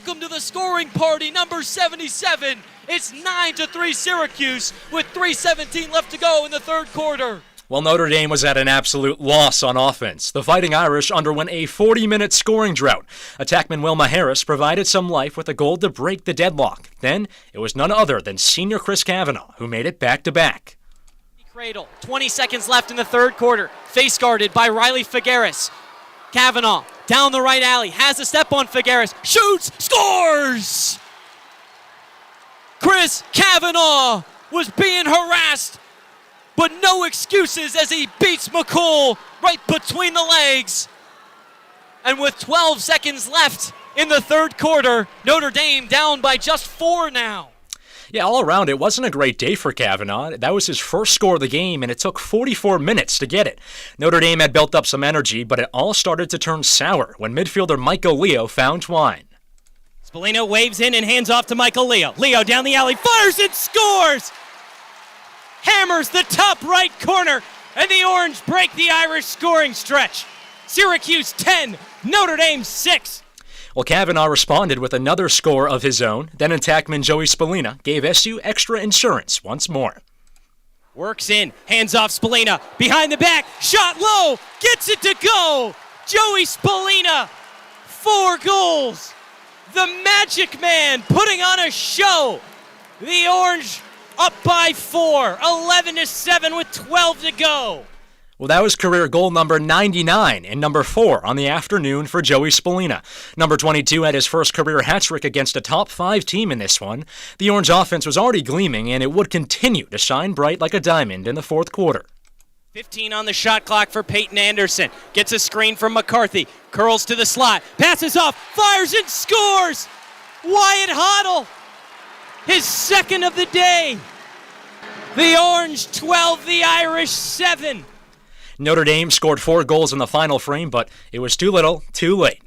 welcome to the scoring party, number 77. It's 9-3 Syracuse with 3:17 left to go in the third quarter. Well, Notre Dame was at an absolute loss on offense. The Fighting Irish underwent a 40-minute scoring drought. Attackman Wilma Harris provided some life with a goal to break the deadlock. Then, it was none other than senior Chris Kavanaugh who made it back-to-back. Cradle, 20 seconds left in the third quarter. Face guarded by Riley Figueres. Kavanaugh, down the right alley, has a step on Figueres, shoots, scores! Chris Kavanaugh was being harassed, but no excuses as he beats McCool right between the legs. And with 12 seconds left in the third quarter, Notre Dame down by just 4 now. Yeah, all around, it wasn't a great day for Kavanaugh. That was his first score of the game, and it took 44 minutes to get it. Notre Dame had built up some energy, but it all started to turn sour when midfielder Michael Leo found Twine. Spallina waves in and hands off to Michael Leo. Leo down the alley, fires and scores! Hammers the top right corner, and the Orange break the Irish scoring stretch. Syracuse 10, Notre Dame 6. Well, Kavanaugh responded with another score of his own. Then attackman Joey Spallina gave SU extra insurance once more. Works in, hands off Spallina, behind the back, shot low, gets it to go! Joey Spallina, 4 goals! The Magic Man putting on a show! The Orange up by 4, 11-7 with 12 to go. Well, that was career goal number 99 and number 4 on the afternoon for Joey Spallina. Number 22 had his first career hat-trick against a top 5 team in this one. The Orange offense was already gleaming, and it would continue to shine bright like a diamond in the fourth quarter. 15 on the shot clock for Peyton Anderson. Gets a screen from McCarthy. Curls to the slot. Passes off. Fires and scores! Wyatt Hoddle, his second of the day. The Orange 12, the Irish 7. Notre Dame scored 4 goals in the final frame, but it was too little, too late.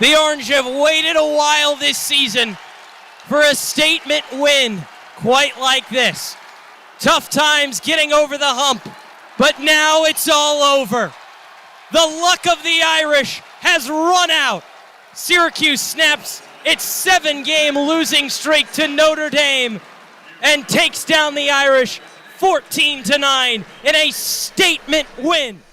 The Orange have waited a while this season for a statement win quite like this. Tough times getting over the hump, but now it's all over. The luck of the Irish has run out. Syracuse snaps its 7-game losing streak to Notre Dame and takes down the Irish 14-9 in a statement win.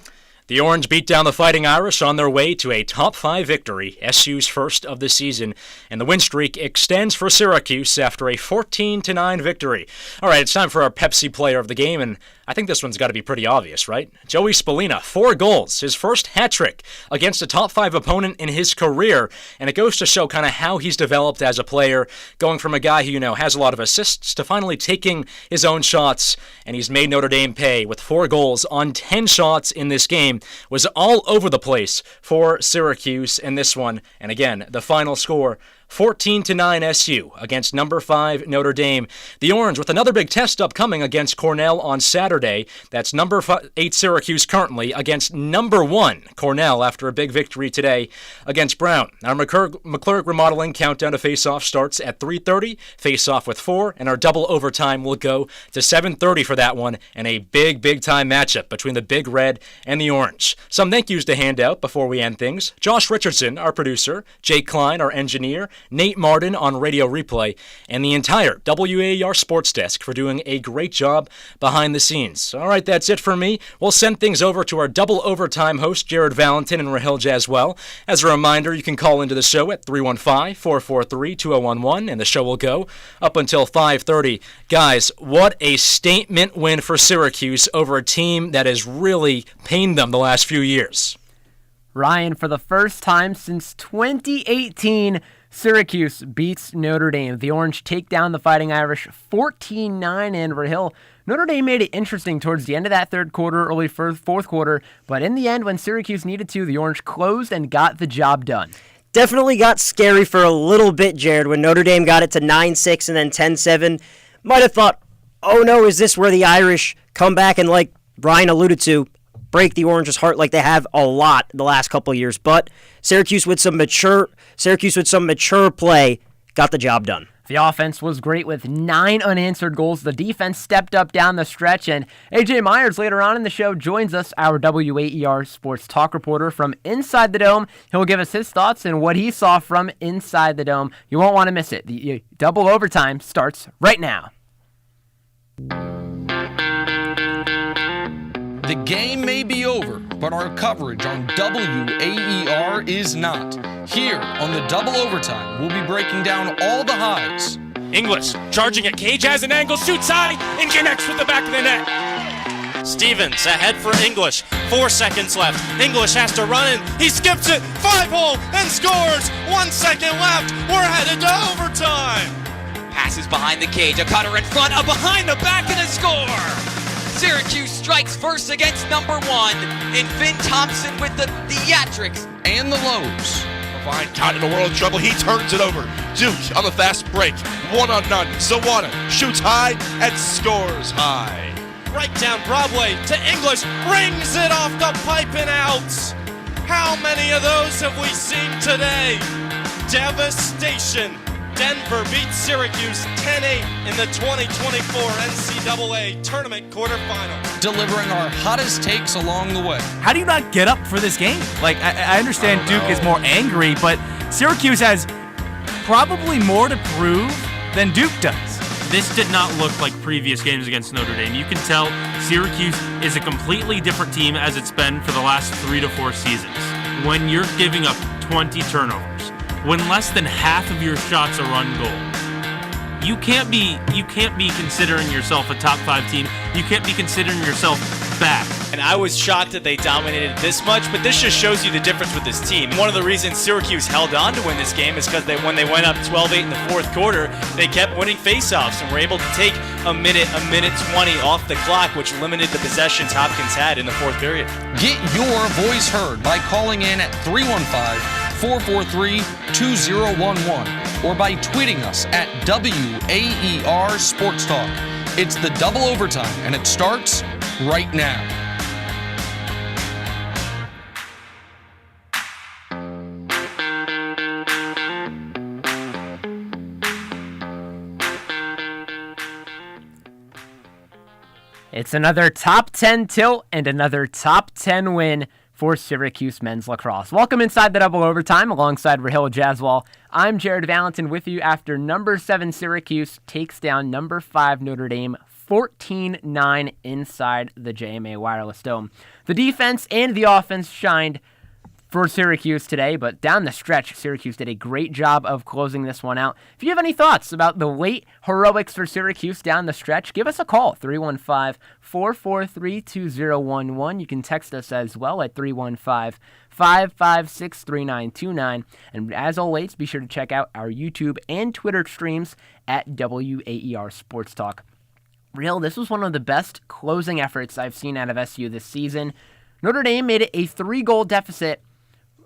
The Orange beat down the Fighting Irish on their way to a top 5 victory, SU's first of the season, and the win streak extends for Syracuse after a 14-9 victory. All right, it's time for our Pepsi player of the game, and I think this one's got to be pretty obvious, right? Joey Spallina, 4 goals, his first hat-trick against a top 5 opponent in his career, and it goes to show kind of how he's developed as a player, going from a guy who, has a lot of assists to finally taking his own shots, and he's made Notre Dame pay with 4 goals on 10 shots in this game. Was all over the place for Syracuse in this one, and again, the final score, 14-9 SU against number 5 Notre Dame. The Orange with another big test upcoming against Cornell on Saturday. That's number 8 Syracuse currently against number 1 Cornell after a big victory today against Brown. Our McClurg remodeling countdown to face-off starts at 3:30, face-off with 4, and our double overtime will go to 7:30 for that one, and a big-time matchup between the Big Red and the Orange. Some thank yous to hand out before we end things. Josh Richardson, our producer, Jake Klein, our engineer, Nate Martin on Radio Replay, and the entire WAER sports desk for doing a great job behind the scenes. All right, that's it for me. We'll send things over to our double overtime host, Jared Valentin and Rahil Jaswell. As a reminder, you can call into the show at 315-443-2011, and the show will go up until 5:30. Guys, what a statement win for Syracuse over a team that has really pained them the last few years. Ryan, for the first time since 2018, Syracuse beats Notre Dame. The Orange take down the Fighting Irish 14-9, and Rahil, Notre Dame made it interesting towards the end of that third quarter, early fourth quarter, but in the end, when Syracuse needed to, the Orange closed and got the job done. Definitely got scary for a little bit, Jared, when Notre Dame got it to 9-6 and then 10-7. Might have thought, oh no, is this where the Irish come back and, like Brian alluded to, break the Orange's heart like they have a lot the last couple of years. But Syracuse with some mature play got the job done. The offense was great with 9 unanswered goals. The defense stepped up down the stretch, and AJ Myers later on in the show joins us, our WAER sports talk reporter from inside the Dome. He'll give us his thoughts and what he saw from inside the Dome. You won't want to miss it. The double overtime starts right now. The game may be over, but our coverage on WAER is not. Here on the double overtime, we'll be breaking down all the highs. English charging at Cage, has an angle, shoots high, and connects with the back of the net. Stevens ahead for English. 4 seconds left. English has to run in. He skips it. 5-hole and scores. 1 second left. We're headed to overtime. Passes behind the cage. A cutter in front. A behind the back and a score. Syracuse strikes first against number 1. And Finn Thompson with the theatrics. And the lows. Fine, caught in a world of trouble. He turns it over. Duke on the fast break. 1-on-none. Zawana shoots high and scores high. Right down Broadway to English. Rings it off the pipe and out. How many of those have we seen today? Devastation. Denver beats Syracuse 10-8 in the 2024 NCAA Tournament quarterfinals. Delivering our hottest takes along the way. How do you not get up for this game? Like, I understand Duke is more angry, but Syracuse has probably more to prove than Duke does. This did not look like previous games against Notre Dame. You can tell Syracuse is a completely different team as it's been for the last 3 to 4 seasons. When you're giving up 20 turnovers, when less than half of your shots are run goal, you can't be considering yourself a top 5 team. You can't be considering yourself back. And I was shocked that they dominated this much, but this just shows you the difference with this team. One of the reasons Syracuse held on to win this game is because when they went up 12-8 in the fourth quarter, they kept winning faceoffs and were able to take a minute 20 off the clock, which limited the possessions Hopkins had in the fourth period. Get your voice heard by calling in at 315-443-2011 or by tweeting us at WAER Sports Talk. It's the double overtime, and it starts right now. It's another top 10 tilt and another top 10 win for Syracuse men's lacrosse. Welcome inside the double overtime alongside Rahil Jaswal. I'm Jared Valentin with you after number 7 Syracuse takes down number 5 Notre Dame 14-9 inside the JMA Wireless Dome. The defense and the offense shined for Syracuse today, but down the stretch, Syracuse did a great job of closing this one out. If you have any thoughts about the late heroics for Syracuse down the stretch, give us a call, 315-443-2011. You can text us as well at 315-556-3929. And as always, be sure to check out our YouTube and Twitter streams at WAER Sports Talk. Real, this was one of the best closing efforts I've seen out of SU this season. Notre Dame made it a 3-goal deficit,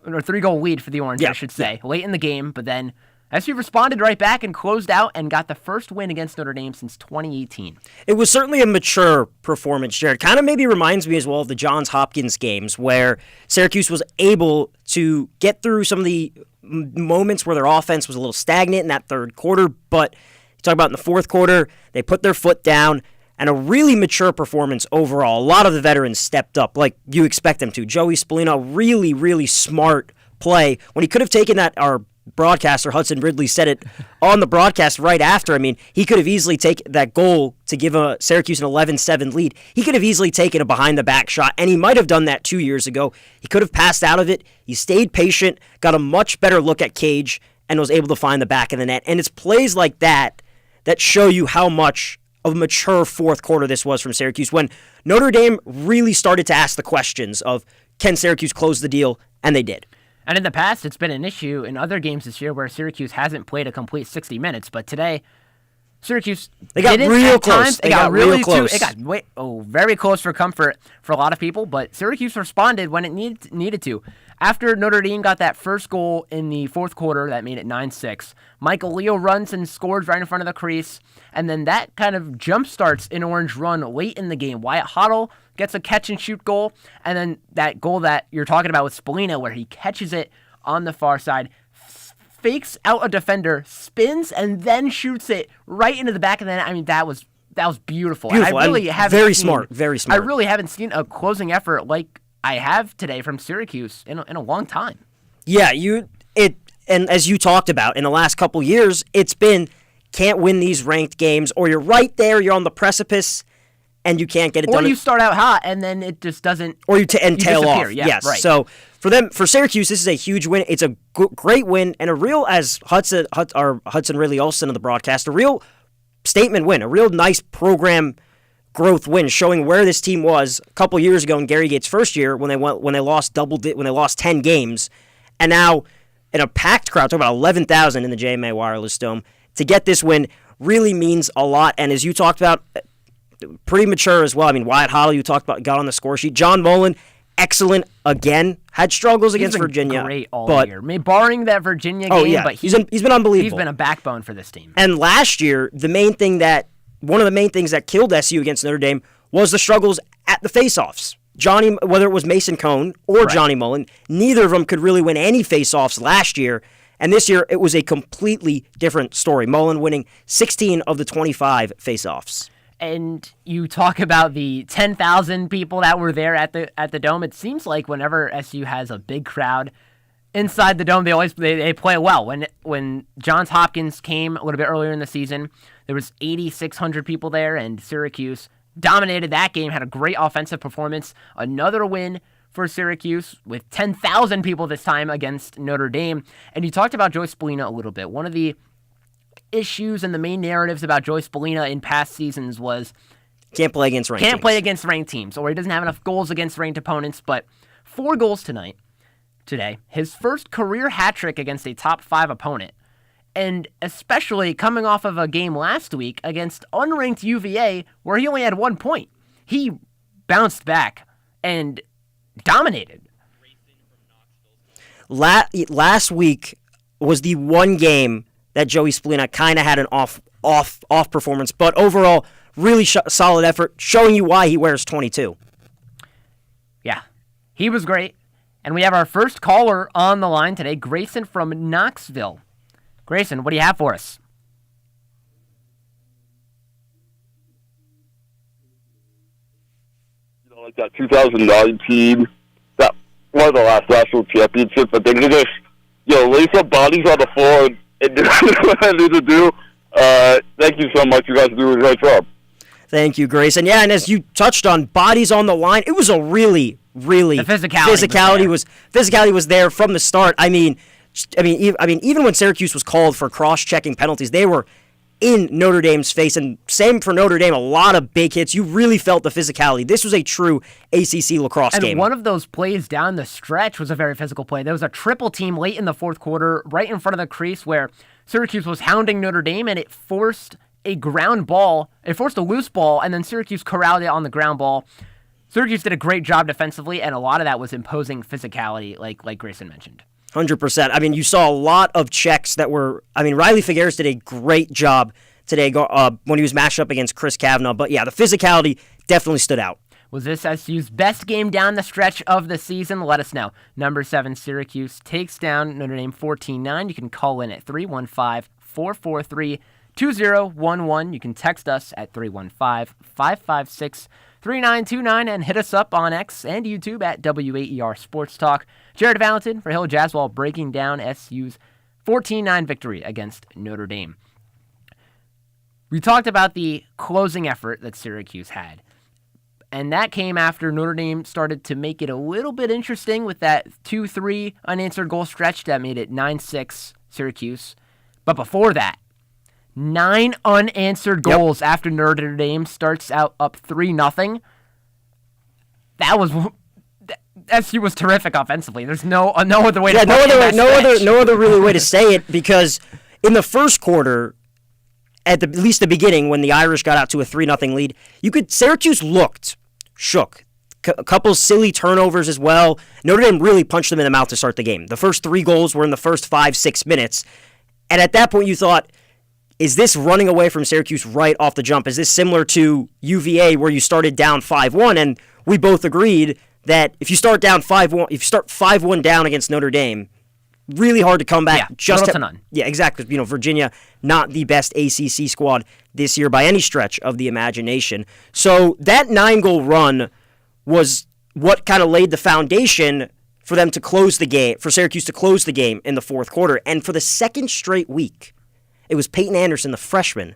or 3-goal lead for the Orange, I should say, late in the game, but then SU responded right back and closed out and got the first win against Notre Dame since 2018. It was certainly a mature performance, Jared. Kind of maybe reminds me as well of the Johns Hopkins games where Syracuse was able to get through some of the moments where their offense was a little stagnant in that third quarter, but you talk about in the fourth quarter, they put their foot down, and a really mature performance overall. A lot of the veterans stepped up like you expect them to. Joey Spallino, really, really smart play. When he could have taken that, our broadcaster, Hudson Ridley, said it on the broadcast right after. I mean, he could have easily taken that goal to give Syracuse an 11-7 lead. He could have easily taken a behind-the-back shot, and he might have done that 2 years ago. He could have passed out of it. He stayed patient, got a much better look at Cage, and was able to find the back of the net. And it's plays like that that show you how much of a mature fourth quarter this was from Syracuse when Notre Dame really started to ask the questions of, can Syracuse close the deal? And they did. And in the past, it's been an issue in other games this year where Syracuse hasn't played a complete 60 minutes, but today, Syracuse they got real close. It got really close. It got very close for comfort for a lot of people, but Syracuse responded when it needed to. After Notre Dame got that first goal in the fourth quarter, that made it 9-6, Michael Leo runs and scores right in front of the crease, and then that kind of jump-starts an Orange run late in the game. Wyatt Hoddle gets a catch-and-shoot goal, and then that goal that you're talking about with Spallino where he catches it on the far side, fakes out a defender, spins, and then shoots it right into the back of the net. I mean, that was beautiful. Beautiful. And I really haven't very seen, smart. Very smart. I really haven't seen a closing effort like I have today from Syracuse in a long time. Yeah, and as you talked about in the last couple years, it's been can't win these ranked games, or you're right there, you're on the precipice, and you can't get it done. Or you start out hot and then it just doesn't. Or you tail off. Yeah, yes. Right. So for Syracuse, this is a huge win. It's a great win and a real, as Hudson Ridley Olsen of the broadcast, a real statement win, a real nice program growth win, showing where this team was a couple years ago in Gary Gates' first year when they lost 10 games, and now in a packed crowd, talking about 11,000 in the JMA Wireless Dome, to get this win really means a lot. And as you talked about, pretty mature as well. I mean, Wyatt Holley, you talked about, got on the score sheet. John Mullen, excellent again. Had struggles against Virginia. Great all year. I mean, barring that Virginia game, but he's been unbelievable. He's been a backbone for this team. And last year, one of the main things that killed SU against Notre Dame was the struggles at the faceoffs. Whether it was Mason Cohn or Johnny Mullen, neither of them could really win any faceoffs last year. And this year, it was a completely different story. Mullen winning 16 of the 25 faceoffs. And you talk about the 10,000 people that were there at the Dome. It seems like whenever SU has a big crowd inside the Dome, they play well. When Johns Hopkins came a little bit earlier in the season, there was 8,600 people there, and Syracuse dominated that game, had a great offensive performance. Another win for Syracuse with 10,000 people this time against Notre Dame. And you talked about Joyce Spallina a little bit. One of the issues and the main narratives about Joyce Spallina in past seasons was can't play against ranked teams, or he doesn't have enough goals against ranked opponents. But 4 goals today, his first career hat trick against a top 5 opponent. And especially coming off of a game last week against unranked UVA where he only had 1 point. He bounced back and dominated. Last week was the one game that Joey Spallina kind of had an off performance, but overall, really solid effort, showing you why he wears 22. Yeah, he was great. And we have our first caller on the line today, Grayson from Knoxville. Grayson, what do you have for us? Like that 2009 team, that one of the last national championships, I think they just, lace up bodies on the floor and do what I need to do. Thank you so much. You guys do a great job. Thank you, Grayson. Yeah, and as you touched on, bodies on the line, it was a really the physicality was there from the start. I mean, even when Syracuse was called for cross-checking penalties, they were in Notre Dame's face, and same for Notre Dame, a lot of big hits. You really felt the physicality. This was a true ACC lacrosse game. And one of those plays down the stretch was a very physical play. There was a triple team late in the fourth quarter, right in front of the crease, where Syracuse was hounding Notre Dame, and it forced a ground ball. It forced a loose ball, and then Syracuse corralled it on the ground ball. Syracuse did a great job defensively, and a lot of that was imposing physicality, like Grayson mentioned. 100%. I mean, you saw a lot of checks that were... I mean, Riley Figueres did a great job today when he was matched up against Chris Kavanaugh. But yeah, the physicality definitely stood out. Was this SU's best game down the stretch of the season? Let us know. Number 7, Syracuse takes down Notre Dame 14-9. You can call in at 315-443-2011. You can text us at 315-556-3929 and hit us up on X and YouTube at WAER Sports Talk. Jared Valentin for Hill Jazzwall breaking down SU's 14-9 victory against Notre Dame. We talked about the closing effort that Syracuse had, and that came after Notre Dame started to make it a little bit interesting with that 2-3 unanswered goal stretch that made it 9-6 Syracuse. But before that, 9 unanswered goals after Notre Dame starts out up 3-0. That was... SU was terrific offensively. There's no other way to put it. No other really way to say it, because in the first quarter, at least the beginning, when the Irish got out to a 3-0 lead, Syracuse looked shook. A couple silly turnovers as well. Notre Dame really punched them in the mouth to start the game. The first 3 goals were in the first 5-6 minutes, and at that point you thought, is this running away from Syracuse right off the jump? Is this similar to UVA where you started down 5-1? And we both agreed that if you start down 5-1, if you start 5-1 down against Notre Dame, really hard to come back. Little to none. Yeah, exactly. Virginia, not the best ACC squad this year by any stretch of the imagination. So that 9-goal run was what kind of laid the foundation for them to close the game, for Syracuse to close the game in the fourth quarter. And for the second straight week, it was Peyton Anderson, the freshman,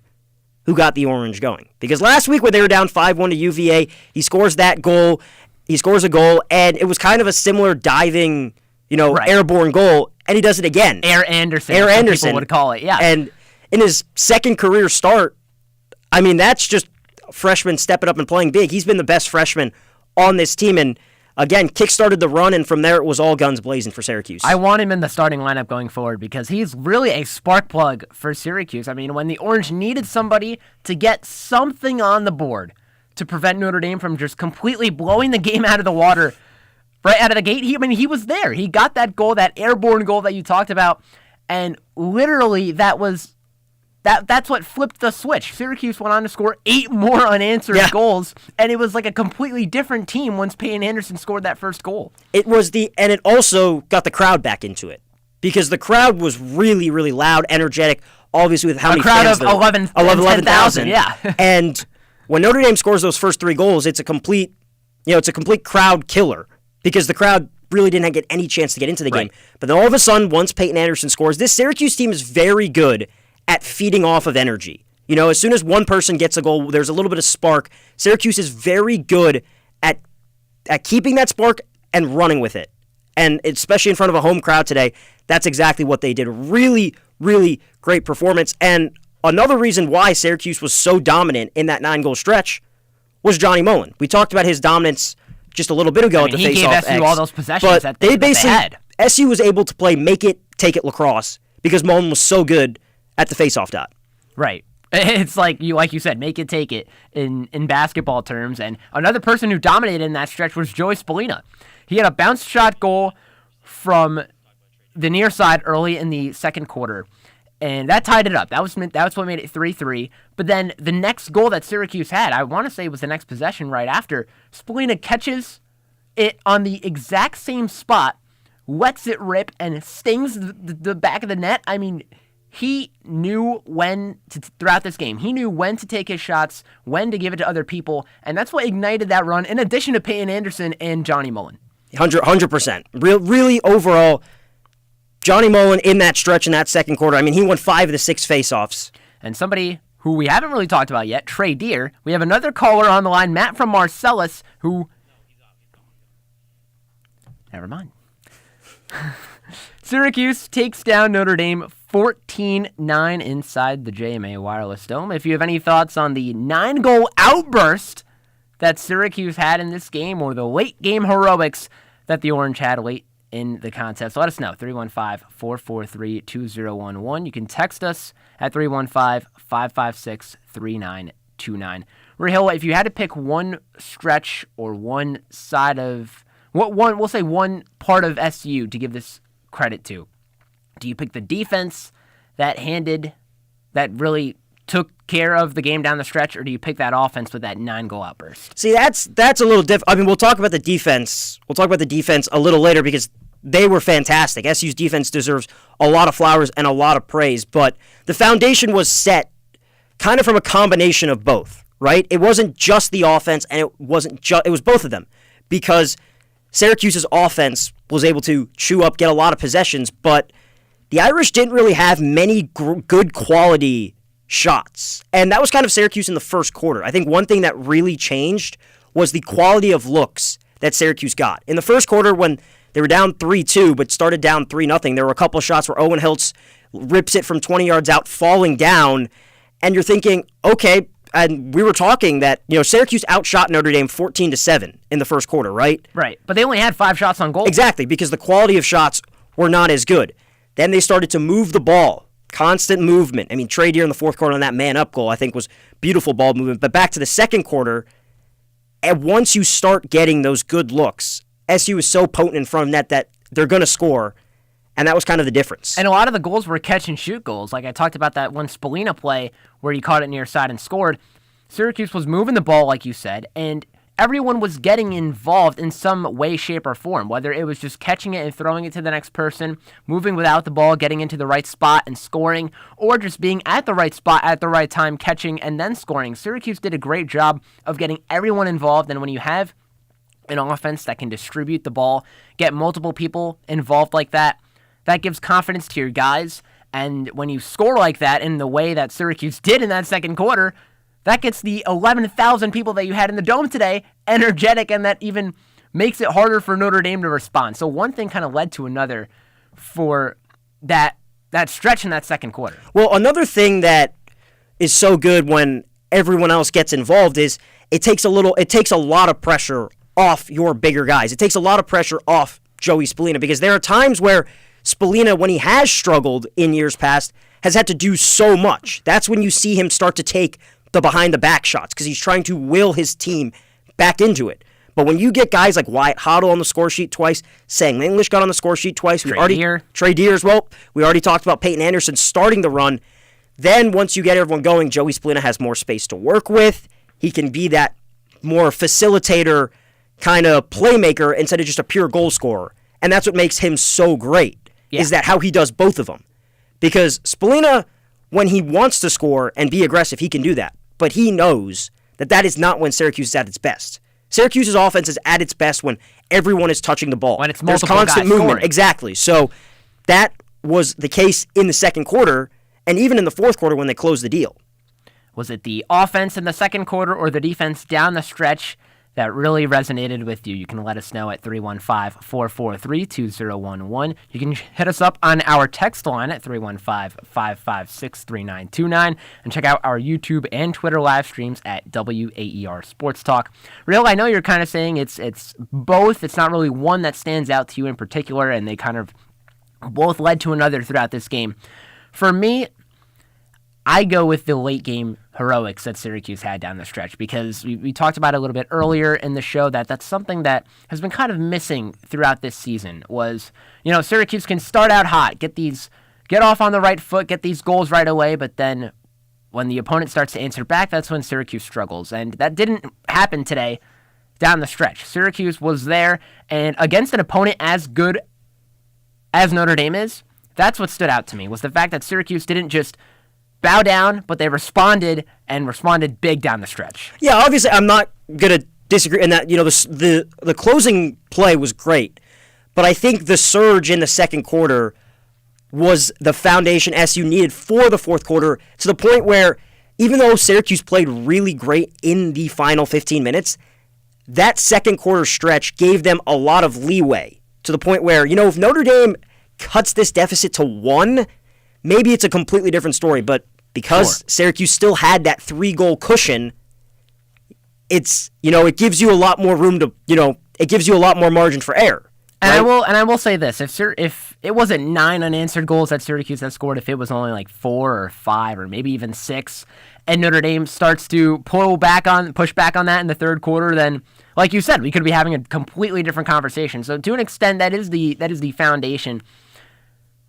who got the Orange going. Because last week when they were down 5-1 to UVA, he scores that goal. He scores a goal, and it was kind of a similar diving, airborne goal, and he does it again. Air Anderson, people would call it, yeah. And in his second career start, I mean, that's just a freshman stepping up and playing big. He's been the best freshman on this team, and again, kickstarted the run, and from there it was all guns blazing for Syracuse. I want him in the starting lineup going forward because he's really a spark plug for Syracuse. I mean, when the Orange needed somebody to get something on the board to prevent Notre Dame from just completely blowing the game out of the water right out of the gate, he was there. He got that goal, that airborne goal that you talked about, and literally that's what flipped the switch. Syracuse went on to score 8 more unanswered goals, and it was like a completely different team once Peyton Anderson scored that first goal. And it also got the crowd back into it because the crowd was really, really loud, energetic, obviously with how many fans there were. A crowd of 11,000, yeah. And when Notre Dame scores those first 3 goals, it's a complete crowd killer because the crowd really didn't get any chance to get into the game. But then all of a sudden, once Peyton Anderson scores, this Syracuse team is very good at feeding off of energy. As soon as one person gets a goal, there's a little bit of spark. Syracuse is very good at keeping that spark and running with it. And especially in front of a home crowd today, that's exactly what they did. Really, really great performance. And another reason why Syracuse was so dominant in that 9-goal stretch was Johnny Mullen. We talked about his dominance just a little bit ago at the face-off. He gave SU all those possessions but they had. SU was able to play make it, take it lacrosse because Mullen was so good at the face-off dot. Right. It's like you said, make it, take it in basketball terms. And another person who dominated in that stretch was Joey Spallina. He had a bounce shot goal from the near side early in the second quarter, and that tied it up. That was what made it 3-3. But then the next goal that Syracuse had, I want to say it was the next possession right after, Spallina catches it on the exact same spot, lets it rip, and stings the back of the net. I mean, he knew throughout this game, he knew when to take his shots, when to give it to other people, and that's what ignited that run, in addition to Peyton Anderson and Johnny Mullen. 100%. Really, overall, Johnny Mullen in that stretch in that second quarter, I mean, he won 5 of the 6 faceoffs. And somebody who we haven't really talked about yet, Trey Deer. We have another caller on the line, Matt from Marcellus, who... Never mind. Syracuse takes down Notre Dame 14-9 inside the JMA Wireless Dome. If you have any thoughts on the 9-goal outburst that Syracuse had in this game or the late game heroics that the Orange had late in the contest, let us know. 315-443-2011. You can text us at 315-556-3929. Rahil, if you had to pick one stretch or one side of we'll say one part of SU to give this credit to, do you pick the defense that really took care of the game down the stretch, or do you pick that offense with that 9-goal outburst? See, that's a little different. I mean, we'll talk about the defense. We'll talk about the defense a little later because they were fantastic. SU's defense deserves a lot of flowers and a lot of praise, but the foundation was set kind of from a combination of both, right? It wasn't just the offense, and it was both of them, because Syracuse's offense was able to chew up, get a lot of possessions, but the Irish didn't really have many good quality shots. And that was kind of Syracuse in the first quarter. I think one thing that really changed was the quality of looks that Syracuse got. In the first quarter, when they were down 3-2, but started down 3-0, there were a couple of shots where Owen Hiltz rips it from 20 yards out, falling down, and you're thinking, okay, and we were talking that, Syracuse outshot Notre Dame 14-7 in the first quarter, right? Right, but they only had 5 shots on goal. Exactly, because the quality of shots were not as good. Then they started to move the ball, constant movement. I mean, Trey Deer in the fourth quarter on that man-up goal, I think, was beautiful ball movement. But back to the second quarter, and once you start getting those good looks, SU is so potent in front of net that they're going to score, and that was kind of the difference. And a lot of the goals were catch-and-shoot goals. Like I talked about that one Spallina play where he caught it near side and scored. Syracuse was moving the ball, like you said, and everyone was getting involved in some way, shape, or form, whether it was just catching it and throwing it to the next person, moving without the ball, getting into the right spot and scoring, or just being at the right spot at the right time, catching and then scoring. Syracuse did a great job of getting everyone involved, and when you have an offense that can distribute the ball, get multiple people involved like that, that gives confidence to your guys, and when you score like that in the way that Syracuse did in that second quarter, that gets the 11,000 people that you had in the Dome today energetic, and that even makes it harder for Notre Dame to respond. So one thing kind of led to another for that stretch in that second quarter. Well, another thing that is so good when everyone else gets involved is it takes a lot of pressure off your bigger guys. It takes a lot of pressure off Joey Spallina, because there are times where Spallina, when he has struggled in years past, has had to do so much. That's when you see him start to take the behind-the-back shots, because he's trying to will his team back into it. But when you get guys like Wyatt Hoddle on the score sheet twice, Sang English got on the score sheet twice, Trey Deer as well, we already talked about Peyton Anderson starting the run, then once you get everyone going, Joey Spallina has more space to work with. He can be that more facilitator kind of playmaker instead of just a pure goal scorer. And that's what makes him so great, is that how he does both of them. Because Spallina, when he wants to score and be aggressive, he can do that. But he knows that that is not when Syracuse is at its best. Syracuse's offense is at its best when everyone is touching the ball. When it's There's multiple constant guys movement. scoring. Exactly. So that was the case in the second quarter, and even in the fourth quarter when they closed the deal. Was it the offense in the second quarter or the defense down the stretch that really resonated with you? You can let us know at 315-443-2011. You can hit us up on our text line at 315-556-3929 and check out our YouTube and Twitter live streams at WAER Sports Talk. Real, I know you're kind of saying it's both. It's not really one that stands out to you in particular, and they kind of both led to another throughout this game. For me, I go with the late game heroics that Syracuse had down the stretch, because we talked about it a little bit earlier in the show that's something that has been kind of missing throughout this season was, Syracuse can start out hot, get off on the right foot, get these goals right away, but then when the opponent starts to answer back, that's when Syracuse struggles. And that didn't happen today down the stretch. Syracuse was there, and against an opponent as good as Notre Dame is, that's what stood out to me, was the fact that Syracuse didn't just bow down, but they responded big down the stretch. Yeah, obviously I'm not going to disagree in that, the closing play was great, but I think the surge in the second quarter was the foundation SU needed for the fourth quarter, to the point where even though Syracuse played really great in the final 15 minutes, that second quarter stretch gave them a lot of leeway, to the point where, if Notre Dame cuts this deficit to 1, maybe it's a completely different story, but because Syracuse still had that 3-goal cushion, it gives you a lot more room to, it gives you a lot more margin for error. And right? I will say this: if it wasn't 9 unanswered goals that Syracuse had scored, if it was only like 4 or 5 or maybe even 6, and Notre Dame starts to push back on that in the third quarter, then, like you said, we could be having a completely different conversation. So to an extent, that is the foundation.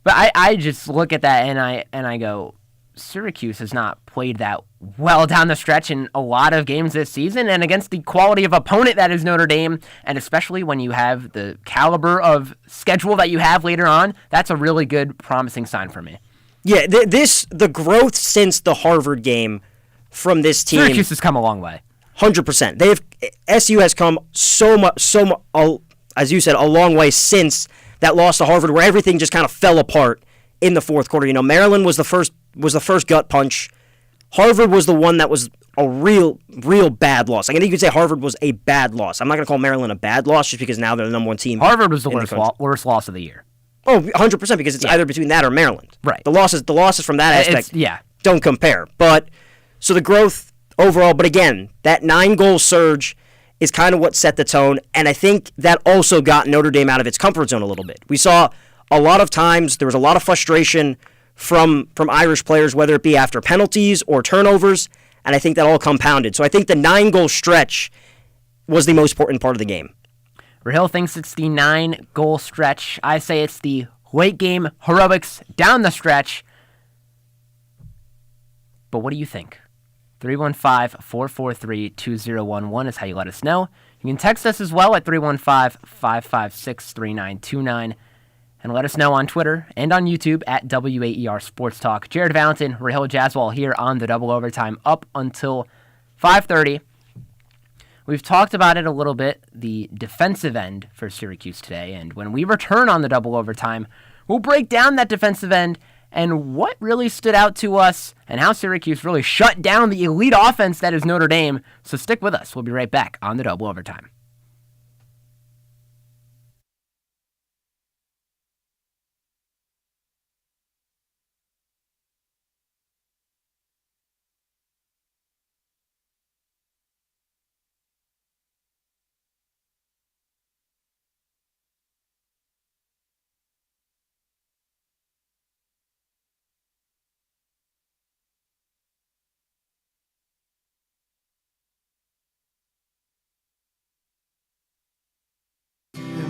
But I just look at that and I go, Syracuse has not played that well down the stretch in a lot of games this season, and against the quality of opponent that is Notre Dame, and especially when you have the caliber of schedule that you have later on, that's a really good, promising sign for me. Yeah, the growth since the Harvard game from this team, Syracuse has come a long way. 100%. SU has come so much, as you said, a long way since that loss to Harvard, where everything just kind of fell apart in the fourth quarter. Maryland was the first gut punch. Harvard was the one that was a real bad loss. I think you could say Harvard was a bad loss. I'm not going to call Maryland a bad loss just because now they're the number 1 team. Harvard was the worst loss of the year. Oh, 100%, because it's either between that or Maryland. Right. The losses from that aspect don't compare. But so the growth overall, but again, that 9-goal surge is kind of what set the tone, and I think that also got Notre Dame out of its comfort zone a little bit. We saw a lot of times there was a lot of frustration from Irish players, whether it be after penalties or turnovers, and I think that all compounded. So I think the 9-goal stretch was the most important part of the game. Rahil thinks it's the 9-goal stretch. I say it's the late game heroics down the stretch. But what do you think? 315-443-2011 is how you let us know. You can text us as well at 315-556-3929 and let us know on Twitter and on YouTube at WAER Sports Talk. Jared Valentin, Rahil Jaswal here on the Double Overtime up until 5:30. We've talked about it a little bit, the defensive end for Syracuse today, and when we return on the Double Overtime, we'll break down that defensive end and what really stood out to us and how Syracuse really shut down the elite offense that is Notre Dame. So stick with us. We'll be right back on the Double Overtime.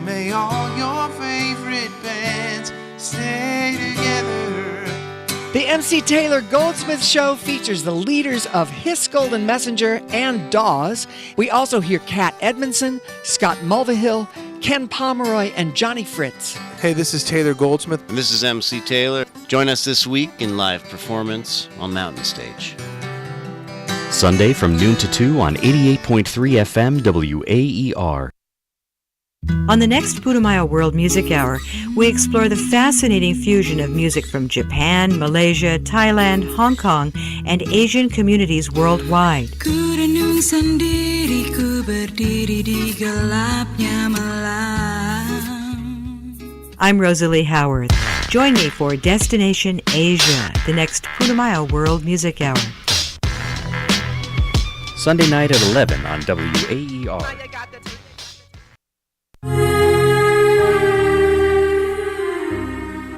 May all your favorite bands stay together. The MC Taylor Goldsmith Show features the leaders of Hiss Golden Messenger and Dawes. We also hear Kat Edmondson, Scott Mulvihill, Ken Pomeroy, and Johnny Fritz. Hey, this is Taylor Goldsmith. And this is MC Taylor. Join us this week in live performance on Mountain Stage. Sunday from noon to 2 on 88.3 FM WAER. On the next Putumayo World Music Hour, we explore the fascinating fusion of music from Japan, Malaysia, Thailand, Hong Kong, and Asian communities worldwide. I'm Rosalie Howard. Join me for Destination Asia, the next Putumayo World Music Hour. Sunday night at 11 on WAER.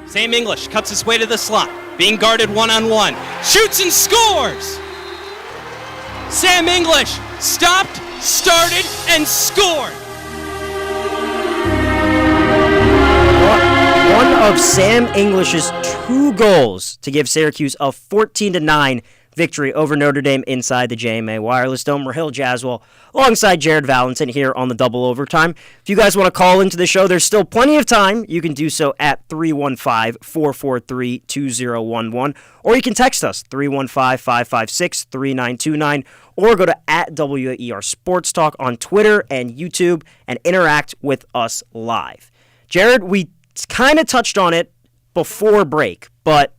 Sam English cuts his way to the slot, being guarded one-on-one, shoots and scores! Sam English stopped, started, and scored! One of Sam English's 2 goals to give Syracuse a 14-9 victory over Notre Dame inside the JMA Wireless Dome. Rahil Jaswal alongside Jared Valentin here on the Double Overtime. If you guys want to call into the show, there's still plenty of time. You can do so at 315-443-2011, or you can text us, 315-556-3929, or go to at WAER Sports Talk on Twitter and YouTube and interact with us live. Jared, we kind of touched on it before break, but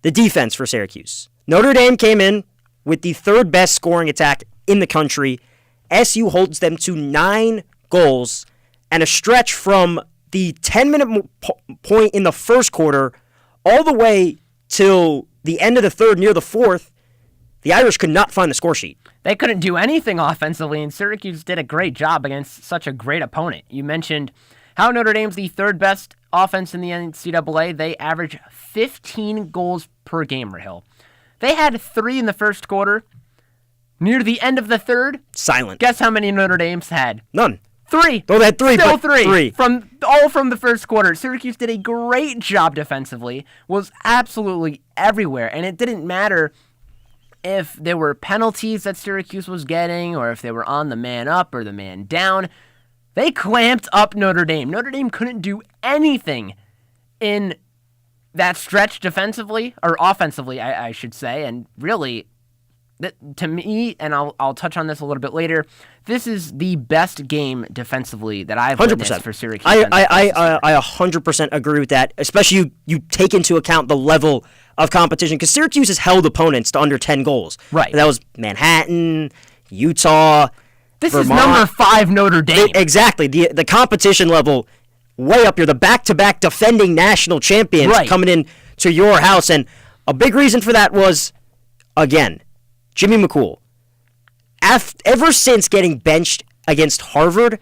the defense for Syracuse. Notre Dame came in with the 3rd best scoring attack in the country. SU holds them to 9 goals, and a stretch from the 10-minute point in the first quarter all the way till the end of the 3rd, near the 4th, the Irish could not find the score sheet. They couldn't do anything offensively, and Syracuse did a great job against such a great opponent. You mentioned how Notre Dame's the 3rd best offense in the NCAA. They average 15 goals per game, Rahil. They had 3 in the first quarter. Near the end of the 3rd, silent. Guess how many Notre Dame's had? None. 3. Oh, they had 3. Still 3. 3. From the first quarter. Syracuse did a great job defensively, was absolutely everywhere, and it didn't matter if there were penalties that Syracuse was getting or if they were on the man up or the man down. They clamped up Notre Dame. Notre Dame couldn't do anything in that stretch defensively, or offensively, I should say, and really, to me, and I'll touch on this a little bit later, this is the best game defensively that I've witnessed for Syracuse. I 100% agree with that, especially you take into account the level of competition, because Syracuse has held opponents to under 10 goals. Right. That was Manhattan, Utah, This Vermont. is number 5 Notre Dame. Exactly. The competition level way up here. The back-to-back defending national champions coming in to your house. And a big reason for that was, again, Jimmy McCool. Ever since getting benched against Harvard,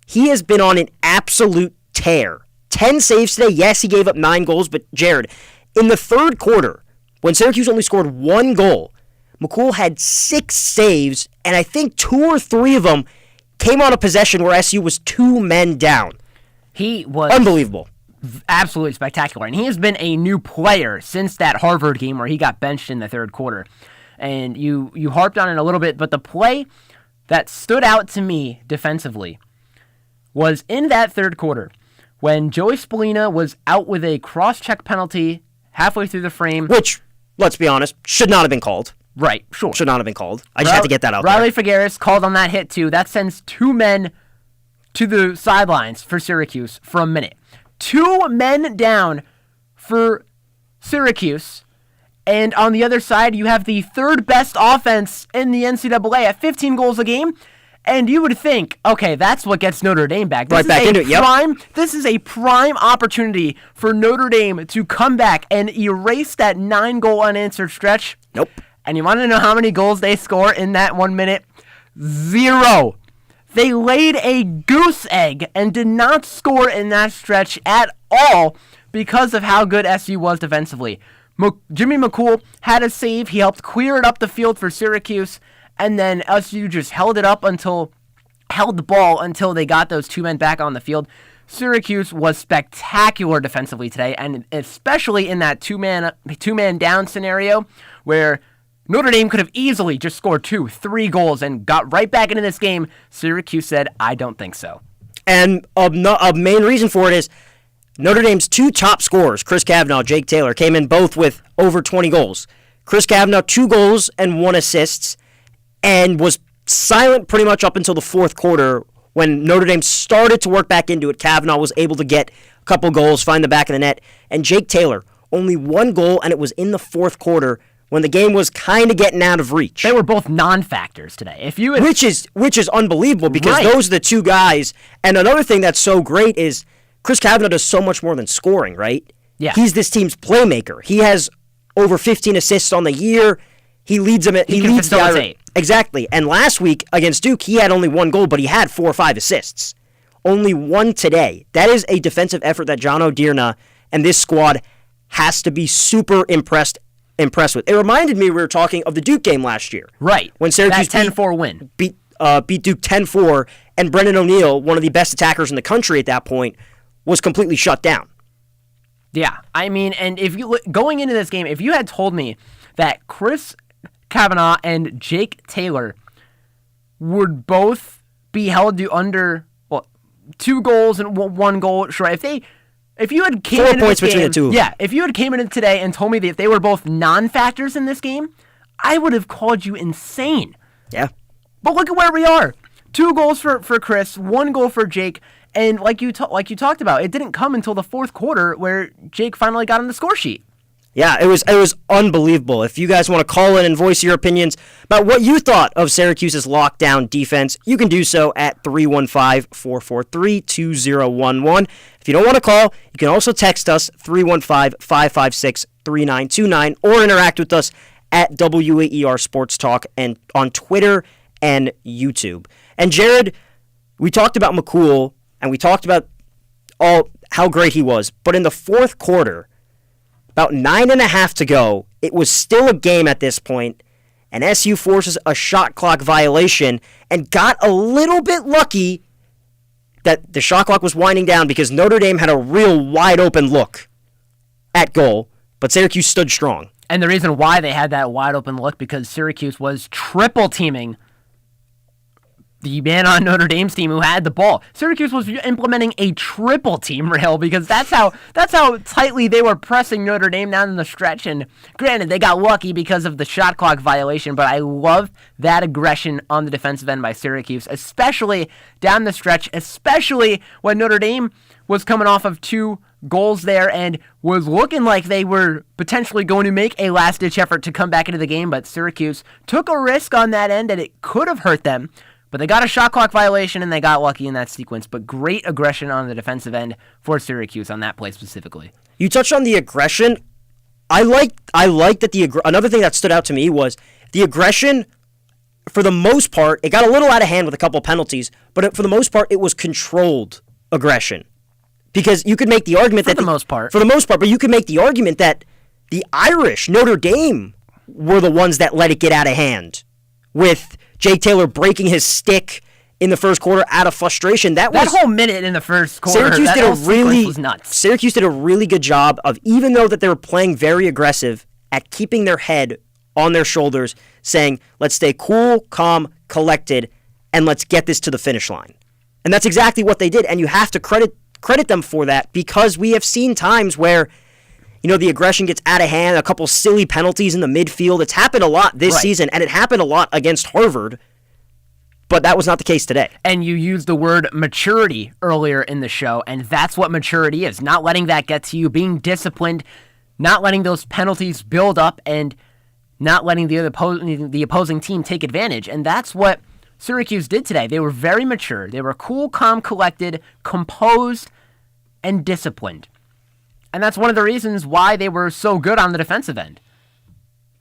he has been on an absolute tear. 10 saves today. Yes, he gave up 9 goals, but Jared, in the 3rd quarter, when Syracuse only scored 1 goal, McCool had 6 saves, and I think 2 or 3 of them came on a possession where SU was 2 men down. He was unbelievable. Absolutely spectacular. And he has been a new player since that Harvard game where he got benched in the 3rd quarter. and you harped on it a little bit, but the play that stood out to me defensively was in that third quarter when Joey Spallina was out with a cross-check penalty halfway through the frame. Which, let's be honest, should not have been called. Right, sure. Should not have been called. I just had to get that out Riley there. Figueres called on that hit, too. That sends 2 men to the sidelines for Syracuse for a minute. 2 men down for Syracuse. And on the other side, you have the third best offense in the NCAA at 15 goals a game. And you would think, okay, that's what gets Notre Dame back. Right back into it, yep. This is a prime opportunity for Notre Dame to come back and erase that 9-goal unanswered stretch. Nope. And you want to know how many goals they score in that 1 minute? 0. They laid a goose egg and did not score in that stretch at all because of how good SU was defensively. Jimmy McCool had a save. He helped clear it up the field for Syracuse, and then SU just held the ball until they got those 2 men back on the field. Syracuse was spectacular defensively today, and especially in that two-man down scenario where Notre Dame could have easily just scored 2-3 goals and got right back into this game. Syracuse said, I don't think so. And a main reason for it is Notre Dame's 2 top scorers, Chris Kavanaugh, Jake Taylor, came in both with over 20 goals. Chris Kavanaugh, 2 goals and 1 assist, and was silent pretty much up until the fourth quarter when Notre Dame started to work back into it. Kavanaugh was able to get a couple goals, find the back of the net, and Jake Taylor, only 1 goal, and it was in the fourth quarter when the game was kind of getting out of reach. They were both non-factors today. Which is unbelievable because those are the 2 guys. And another thing that's so great is Chris Kavanaugh does so much more than scoring, right? Yeah. He's this team's playmaker. He has over 15 assists on the year. He leads them. He leads the Irish. Exactly. And last week against Duke, he had only 1 goal, but he had 4 or 5 assists. Only 1 today. That is a defensive effort that John O'Dearna and this squad has to be super impressed with. It reminded me we were talking of the Duke game last year. Right. When Syracuse that 10-4 win. Beat Duke 10-4, and Brendan O'Neill, one of the best attackers in the country at that point, was completely shut down. Yeah, I mean, and if you going into this game, if you had told me that Chris Kavanaugh and Jake Taylor would both be held to under 2 goals and 1 goal, sure. If you had came 4 into points this between game, the 2. Yeah, if you had came in today and told me that if they were both non-factors in this game, I would have called you insane. Yeah. But look at where we are. 2 goals for Chris, 1 goal for Jake, and like you talked about, it didn't come until the fourth quarter where Jake finally got on the score sheet. Yeah, it was unbelievable. If you guys want to call in and voice your opinions about what you thought of Syracuse's lockdown defense, you can do so at 315-443-2011. If you don't want to call, you can also text us 315-556-3929 or interact with us at WAER Sports Talk and on Twitter and YouTube. And Jared, we talked about McCool and we talked about how great he was, but in the fourth quarter, about 9.5 to go, it was still a game at this point, and SU forces a shot clock violation and got a little bit lucky that the shot clock was winding down because Notre Dame had a real wide open look at goal, but Syracuse stood strong. And the reason why they had that wide open look because Syracuse was triple teaming the man on Notre Dame's team who had the ball. Syracuse was implementing a triple team rail because that's how tightly they were pressing Notre Dame down in the stretch. And granted, they got lucky because of the shot clock violation, but I love that aggression on the defensive end by Syracuse, especially down the stretch, especially when Notre Dame was coming off of 2 goals there and was looking like they were potentially going to make a last-ditch effort to come back into the game, but Syracuse took a risk on that end and it could have hurt them. But they got a shot clock violation, and they got lucky in that sequence. But great aggression on the defensive end for Syracuse on that play specifically. You touched on the aggression. I like that another thing that stood out to me was the aggression, for the most part, it got a little out of hand with a couple of penalties, but for the most part, it was controlled aggression. Because you could make the argument For the most part, but you could make the argument that the Irish, Notre Dame, were the ones that let it get out of hand with Jake Taylor breaking his stick in the first quarter out of frustration. That whole minute in the first quarter, was nuts. Syracuse did a really good job of, even though that they were playing very aggressive, at keeping their head on their shoulders saying, let's stay cool, calm, collected, and let's get this to the finish line. And that's exactly what they did, and you have to credit them for that because we have seen times where, the aggression gets out of hand, a couple silly penalties in the midfield. It's happened a lot this season, and it happened a lot against Harvard, but that was not the case today. And you used the word maturity earlier in the show, and that's what maturity is. Not letting that get to you, being disciplined, not letting those penalties build up, and not letting the opposing team take advantage. And that's what Syracuse did today. They were very mature. They were cool, calm, collected, composed, and disciplined. And that's one of the reasons why they were so good on the defensive end.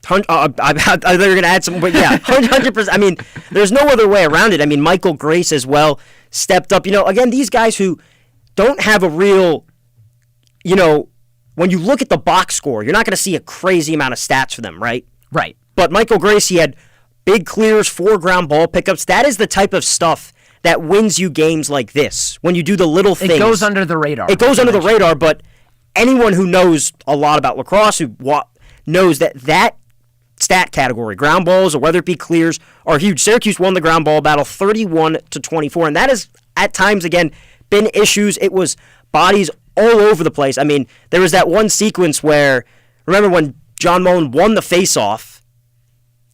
I thought you were going to add something, but yeah, 100%. I mean, there's no other way around it. I mean, Michael Grace as well stepped up. Again, these guys who don't have a real, when you look at the box score, you're not going to see a crazy amount of stats for them, right? Right. But Michael Grace, he had big clears, 4 ground ball pickups. That is the type of stuff that wins you games like this. When you do the little things. It goes under the radar. It goes under the radar, but anyone who knows a lot about lacrosse, who knows that stat category, ground balls or whether it be clears, are huge. Syracuse won the ground ball battle 31-24, and that has, at times, again, been issues. It was bodies all over the place. I mean, there was that one sequence where, remember when John Mullen won the face-off,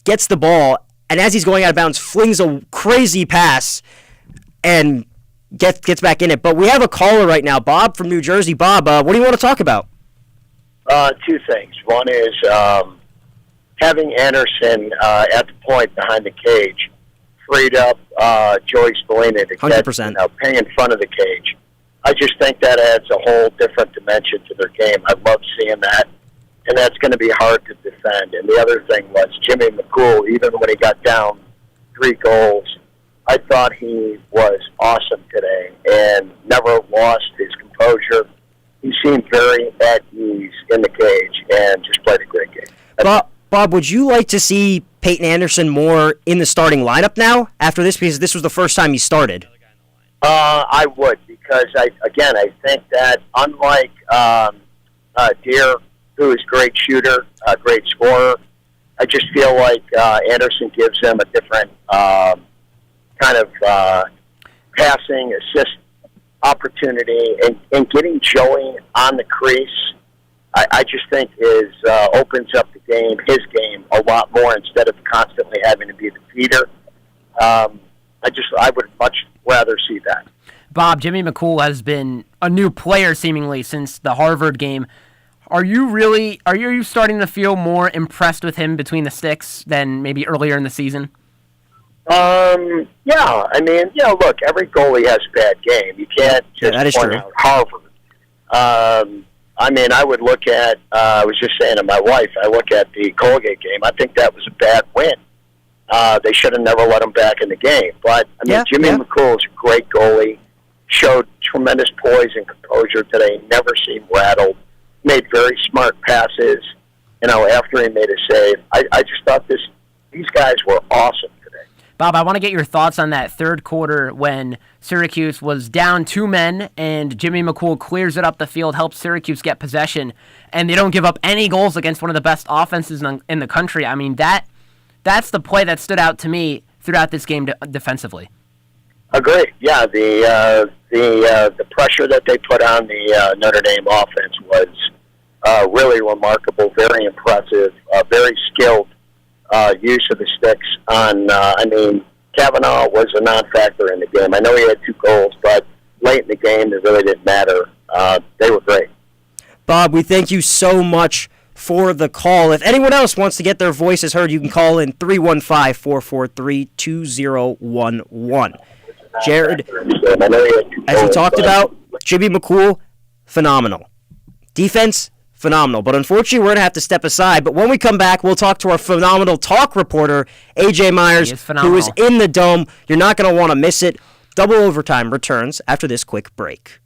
gets the ball, and as he's going out of bounds, flings a crazy pass and gets back in it. But we have a caller right now, Bob from New Jersey. Bob, what do you want to talk about? 2 things. One is having Anderson at the point behind the cage freed up Joey Spallina to 100%. get ping in front of the cage. I just think that adds a whole different dimension to their game. I love seeing that, and that's going to be hard to defend. And the other thing was Jimmy McCool, even when he got down 3 goals, I thought he was awesome today and never lost his composure. He seemed very at ease in the cage and just played a great game. Bob, would you like to see Peyton Anderson more in the starting lineup now after this? Because this was the first time he started. I would, because I think that unlike Deere, who is a great shooter, a great scorer, I just feel like Anderson gives him a different kind of passing, assist opportunity, and getting Joey on the crease, I just think opens up his game a lot more instead of constantly having to be the feeder. I would much rather see that. Bob, Jimmy McCool has been a new player seemingly since the Harvard game. Are you starting to feel more impressed with him between the sticks than maybe earlier in the season? Yeah. I mean, look, every goalie has a bad game. You can't just point out Harvard. I mean, I would look at, I was just saying to my wife, I look at the Colgate game. I think that was a bad win. They should have never let him back in the game. But, I mean, Jimmy McCool is a great goalie, showed tremendous poise and composure today, never seemed rattled, made very smart passes, after he made a save. I just thought these guys were awesome today. Bob, I want to get your thoughts on that third quarter when Syracuse was down 2 men and Jimmy McCool clears it up the field, helps Syracuse get possession, and they don't give up any goals against one of the best offenses in the country. I mean, that's the play that stood out to me throughout this game defensively. Agree. Yeah, the pressure that they put on the Notre Dame offense was really remarkable, very impressive, very skilled use of the sticks. Kavanaugh was a non-factor in the game. I know he had 2 goals, but late in the game, it really didn't matter. They were great. Bob, we thank you so much for the call. If anyone else wants to get their voices heard, you can call in 315-443-2011. Jared, as he talked about, Jimmy McCool, phenomenal. Defense, phenomenal. But unfortunately, we're going to have to step aside. But when we come back, we'll talk to our phenomenal talk reporter, AJ Myers, who is in the Dome. You're not going to want to miss it. Double Overtime returns after this quick break.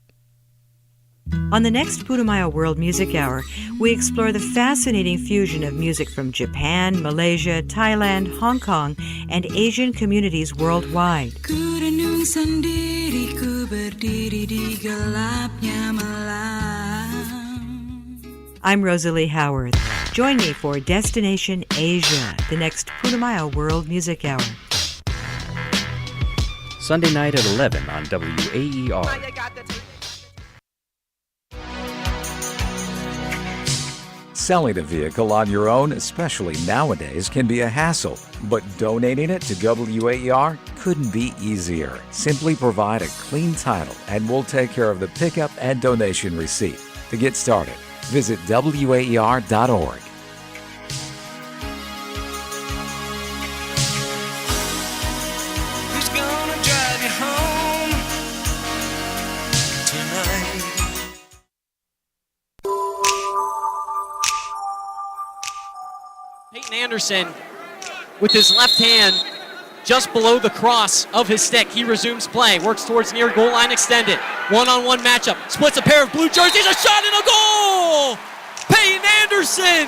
On the next Putumayo World Music Hour, we explore the fascinating fusion of music from Japan, Malaysia, Thailand, Hong Kong, and Asian communities worldwide. I'm Rosalie Howard. Join me for Destination Asia, the next Putumayo World Music Hour. Sunday night at 11 on WAER. Selling a vehicle on your own, especially nowadays, can be a hassle, but donating it to WAER couldn't be easier. Simply provide a clean title and we'll take care of the pickup and donation receipt. To get started, visit WAER.org. Who's gonna drive you home tonight? Peyton Anderson with his left hand just below the cross of his stick. He resumes play, works towards near goal line extended. One-on-one matchup, splits a pair of blue jerseys, a shot and a goal! Peyton Anderson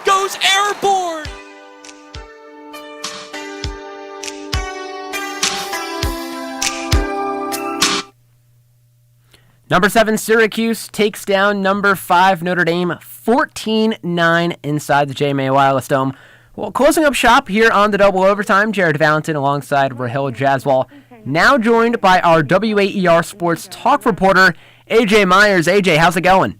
goes airborne! Number 7, Syracuse takes down number 5, Notre Dame, 14-9 inside the JMA Wireless Dome. Well, closing up shop here on the Double Overtime, Jared Valentin alongside Rahil Jaswal, now joined by our WAER Sports Talk reporter, AJ Myers. AJ, how's it going?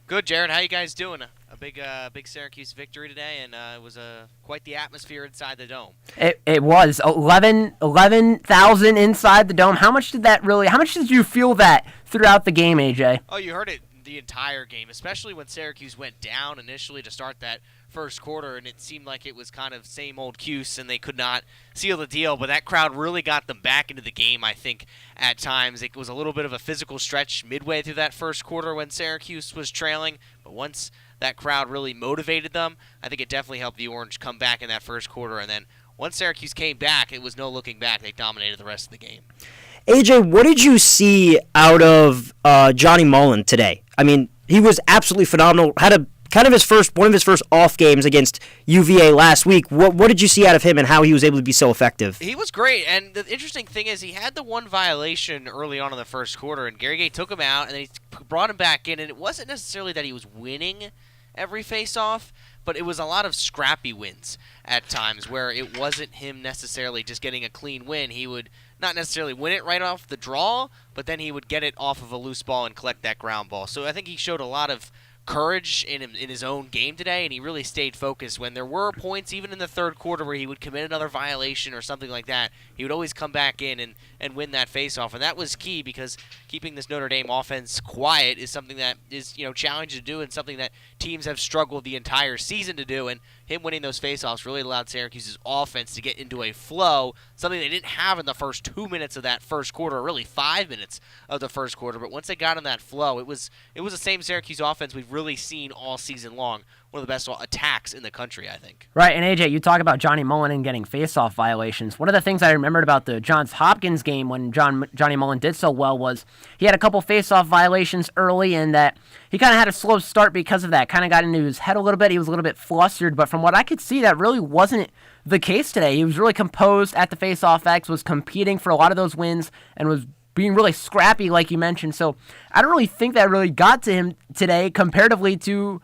Good, Jared. How you guys doing? A big Syracuse victory today, and it was quite the atmosphere inside the dome. It was 11,000 inside the dome. How much did you feel that throughout the game, AJ? Oh, you heard it the entire game, especially when Syracuse went down initially to start that first quarter, and it seemed like it was kind of same old Cuse, and they could not seal the deal. But that crowd really got them back into the game, I think, at times. It was a little bit of a physical stretch midway through that first quarter when Syracuse was trailing, but once that crowd really motivated them, I think it definitely helped the Orange come back in that first quarter. And then once Syracuse came back, it was no looking back. They dominated the rest of the game. AJ, what did you see out of Johnny Mullen today? I mean, he was absolutely phenomenal. Had a kind of one of his first off games against UVA last week. What did you see out of him and how he was able to be so effective? He was great, and the interesting thing is he had the one violation early on in the first quarter, and Gary Gay took him out, and then he brought him back in, and it wasn't necessarily that he was winning every face-off, but it was a lot of scrappy wins at times where it wasn't him necessarily just getting a clean win. He would not necessarily win it right off the draw, but then he would get it off of a loose ball and collect that ground ball. So I think he showed a lot of courage in his own game today, and he really stayed focused. When there were points, even in the third quarter, where he would commit another violation or something like that, he would always come back in and win that faceoff, and that was key because keeping this Notre Dame offense quiet is something that is challenging to do and something that teams have struggled the entire season to do, and him winning those faceoffs really allowed Syracuse's offense to get into a flow, something they didn't have in the first 2 minutes of that first quarter, or really 5 minutes of the first quarter. But once they got in that flow, it was the same Syracuse offense we've really seen all season long. One of the best attacks in the country, I think. Right, and AJ, you talk about Johnny Mullen and getting face-off violations. One of the things I remembered about the Johns Hopkins game when Johnny Mullen did so well was he had a couple face-off violations early, and that he kind of had a slow start because of that. Kind of got into his head a little bit. He was a little bit flustered, but from what I could see, that really wasn't the case today. He was really composed at the face-off X, was competing for a lot of those wins, and was being really scrappy, like you mentioned. So I don't really think that really got to him today comparatively to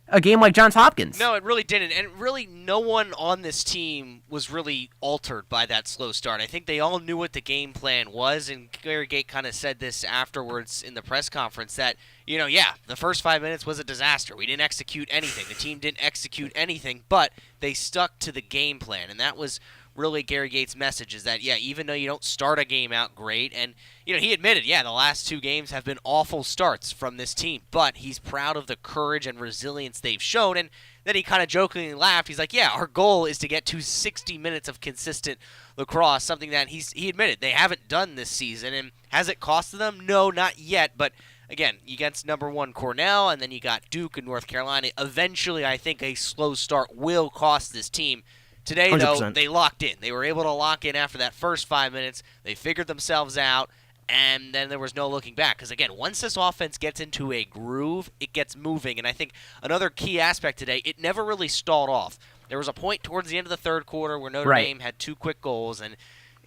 a game like Johns Hopkins. No, it really didn't. And really no one on this team was really altered by that slow start. I think they all knew what the game plan was, and Gary Gate kind of said this afterwards in the press conference that, the first 5 minutes was a disaster. We didn't execute anything. The team didn't execute anything, but they stuck to the game plan, and that was really Gary Gates' message, is that, even though you don't start a game out great, and, he admitted, the last 2 games have been awful starts from this team, but he's proud of the courage and resilience they've shown, and then he kind of jokingly laughed. He's like, our goal is to get to 60 minutes of consistent lacrosse, something that he admitted they haven't done this season, and has it costed them? No, not yet, but again, against number 1 Cornell, and then you got Duke and North Carolina. Eventually, I think a slow start will cost this team. Today, 100%. though, they locked in. They were able to lock in after that first 5 minutes. They figured themselves out, and then there was no looking back. Because, again, once this offense gets into a groove, it gets moving. And I think another key aspect today, it never really stalled off. There was a point towards the end of the third quarter where Notre Dame had 2 quick goals, and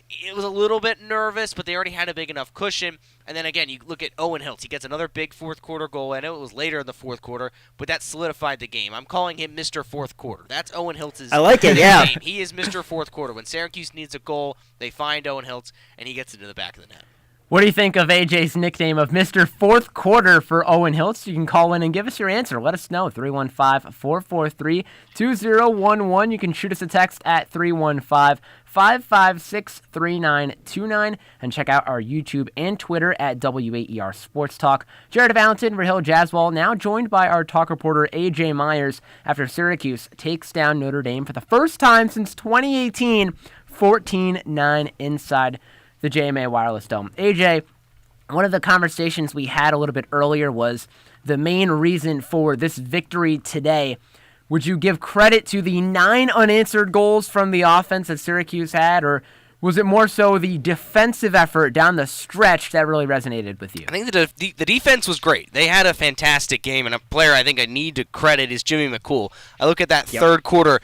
it was a little bit nervous, but they already had a big enough cushion. And then again, you look at Owen Hiltz. He gets another big fourth quarter goal. I know it was later in the fourth quarter, but that solidified the game. I'm calling him Mr. Fourth Quarter. That's Owen Hiltz's I like it, yeah. name. He is Mr. Fourth Quarter. When Syracuse needs a goal, they find Owen Hiltz, and he gets into the back of the net. What do you think of AJ's nickname of Mr. Fourth Quarter for Owen Hiltz? You can call in and give us your answer. Let us know. 315-443-2011. You can shoot us a text at 315-556-3929 and check out our YouTube and Twitter at WAER Sports Talk. Jared Valentin, Rahil Jaswal, now joined by our talk reporter AJ Myers after Syracuse takes down Notre Dame for the first time since 2018, 14-9 inside the JMA Wireless Dome. AJ, one of the conversations we had a little bit earlier was the main reason for this victory today. Would you give credit to the 9 unanswered goals from the offense that Syracuse had, or was it more so the defensive effort down the stretch that really resonated with you? I think the defense was great. They had a fantastic game, and a player I think I need to credit is Jimmy McCool. I look at that third quarter.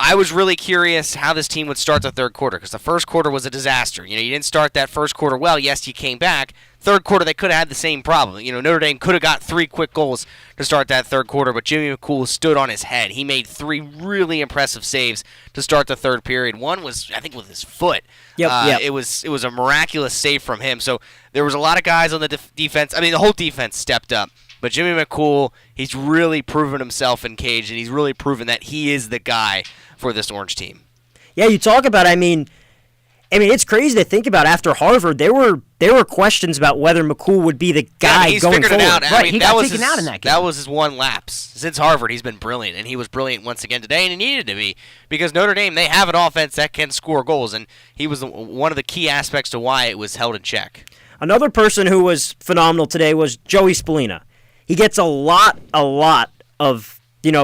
I was really curious how this team would start the third quarter because the first quarter was a disaster. You didn't start that first quarter well. Yes, you came back. Third quarter, they could have had the same problem. Notre Dame could have got 3 quick goals to start that third quarter, but Jimmy McCool stood on his head. He made 3 really impressive saves to start the third period. One was, I think, with his foot. Yep. It was a miraculous save from him. So there was a lot of guys on the defense. I mean, the whole defense stepped up. But Jimmy McCool, he's really proven himself in Cage, and he's really proven that he is the guy for this Orange team. Yeah, you talk about, I mean, it's crazy to think about. After Harvard, there were questions about whether McCool would be the guy he's going figured forward. it out. Right, I mean, he got taken out in that game. That was his one lapse. Since Harvard, he's been brilliant, and he was brilliant once again today, and he needed to be because Notre Dame, they have an offense that can score goals, and he was one of the key aspects to why it was held in check. Another person who was phenomenal today was Joey Spallina. He gets a lot of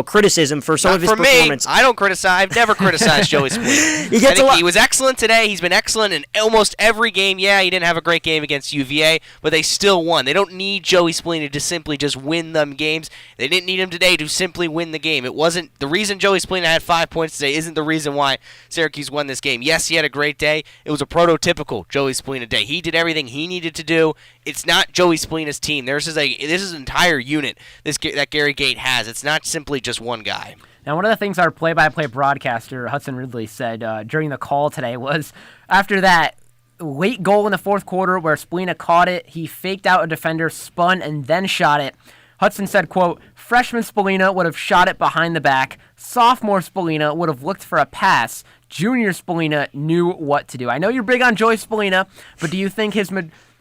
criticism for some of his performance. Me, I don't criticize. I've never criticized Joey Spallina. He was excellent today. He's been excellent in almost every game. Yeah, he didn't have a great game against UVA, but they still won. They don't need Joey Spallina to simply just win them games. They didn't need him today to simply win the game. It wasn't the reason Joey Spallina had 5 points today. Isn't the reason why Syracuse won this game. Yes, he had a great day. It was a prototypical Joey Spallina day. He did everything he needed to do. It's not Joey Spallina's team. This is an entire unit that Gary Gate has. It's not simply just one guy. Now, one of the things our play-by-play broadcaster, Hudson Ridley, said during the call today was after that late goal in the fourth quarter where Spallina caught it, he faked out a defender, spun, and then shot it. Hudson said, quote, freshman Spallina would have shot it behind the back. Sophomore Spallina would have looked for a pass. Junior Spallina knew what to do. I know you're big on Joey Spallina, but do you think his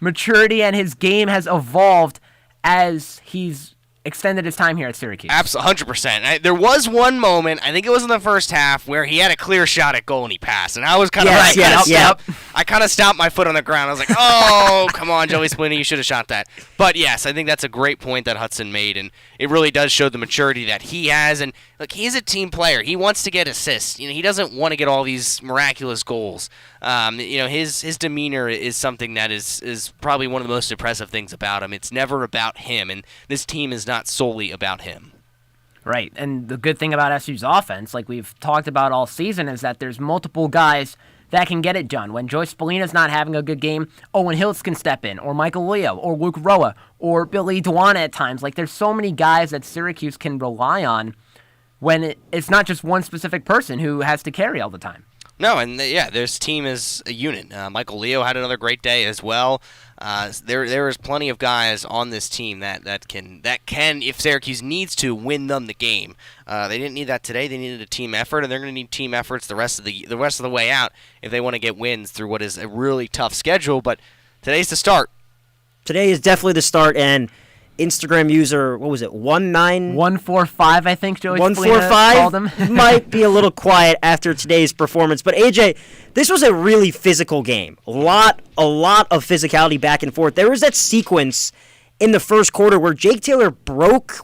maturity and his game has evolved as he's extended his time here at Syracuse? Absolutely, 100%. There was one moment, I think it was in the first half, where he had a clear shot at goal and he passed, and I was kind of I kind of stomped my foot on the ground. I was like, oh, come on, Joey Spallina, you should have shot that. But yes, I think that's a great point that Hudson made, and it really does show the maturity that he has. And look, he's a team player. He wants to get assists. He doesn't want to get all these miraculous goals. His demeanor is something that is probably one of the most impressive things about him. It's never about him, and this team is not solely about him. Right, and the good thing about SU's offense, like we've talked about all season, is that there's multiple guys that can get it done. When Joey Spallina's not having a good game, Owen Hiltz can step in, or Michael Leo, or Luke Roa, or Billy Dwan at times. Like, there's so many guys that Syracuse can rely on when it's not just one specific person who has to carry all the time. No, and this team is a unit. Michael Leo had another great day as well. There is plenty of guys on this team that can, if Syracuse needs to, win them the game. They didn't need that today. They needed a team effort, and they're going to need team efforts the rest of the way out if they want to get wins through what is a really tough schedule. But today's the start. Today is definitely the start, and Instagram user, what was it, 19145, I think Joey 145 called him. Might be a little quiet after today's performance. But AJ, this was a really physical game. A lot of physicality back and forth. There was that sequence in the first quarter where Jake Taylor broke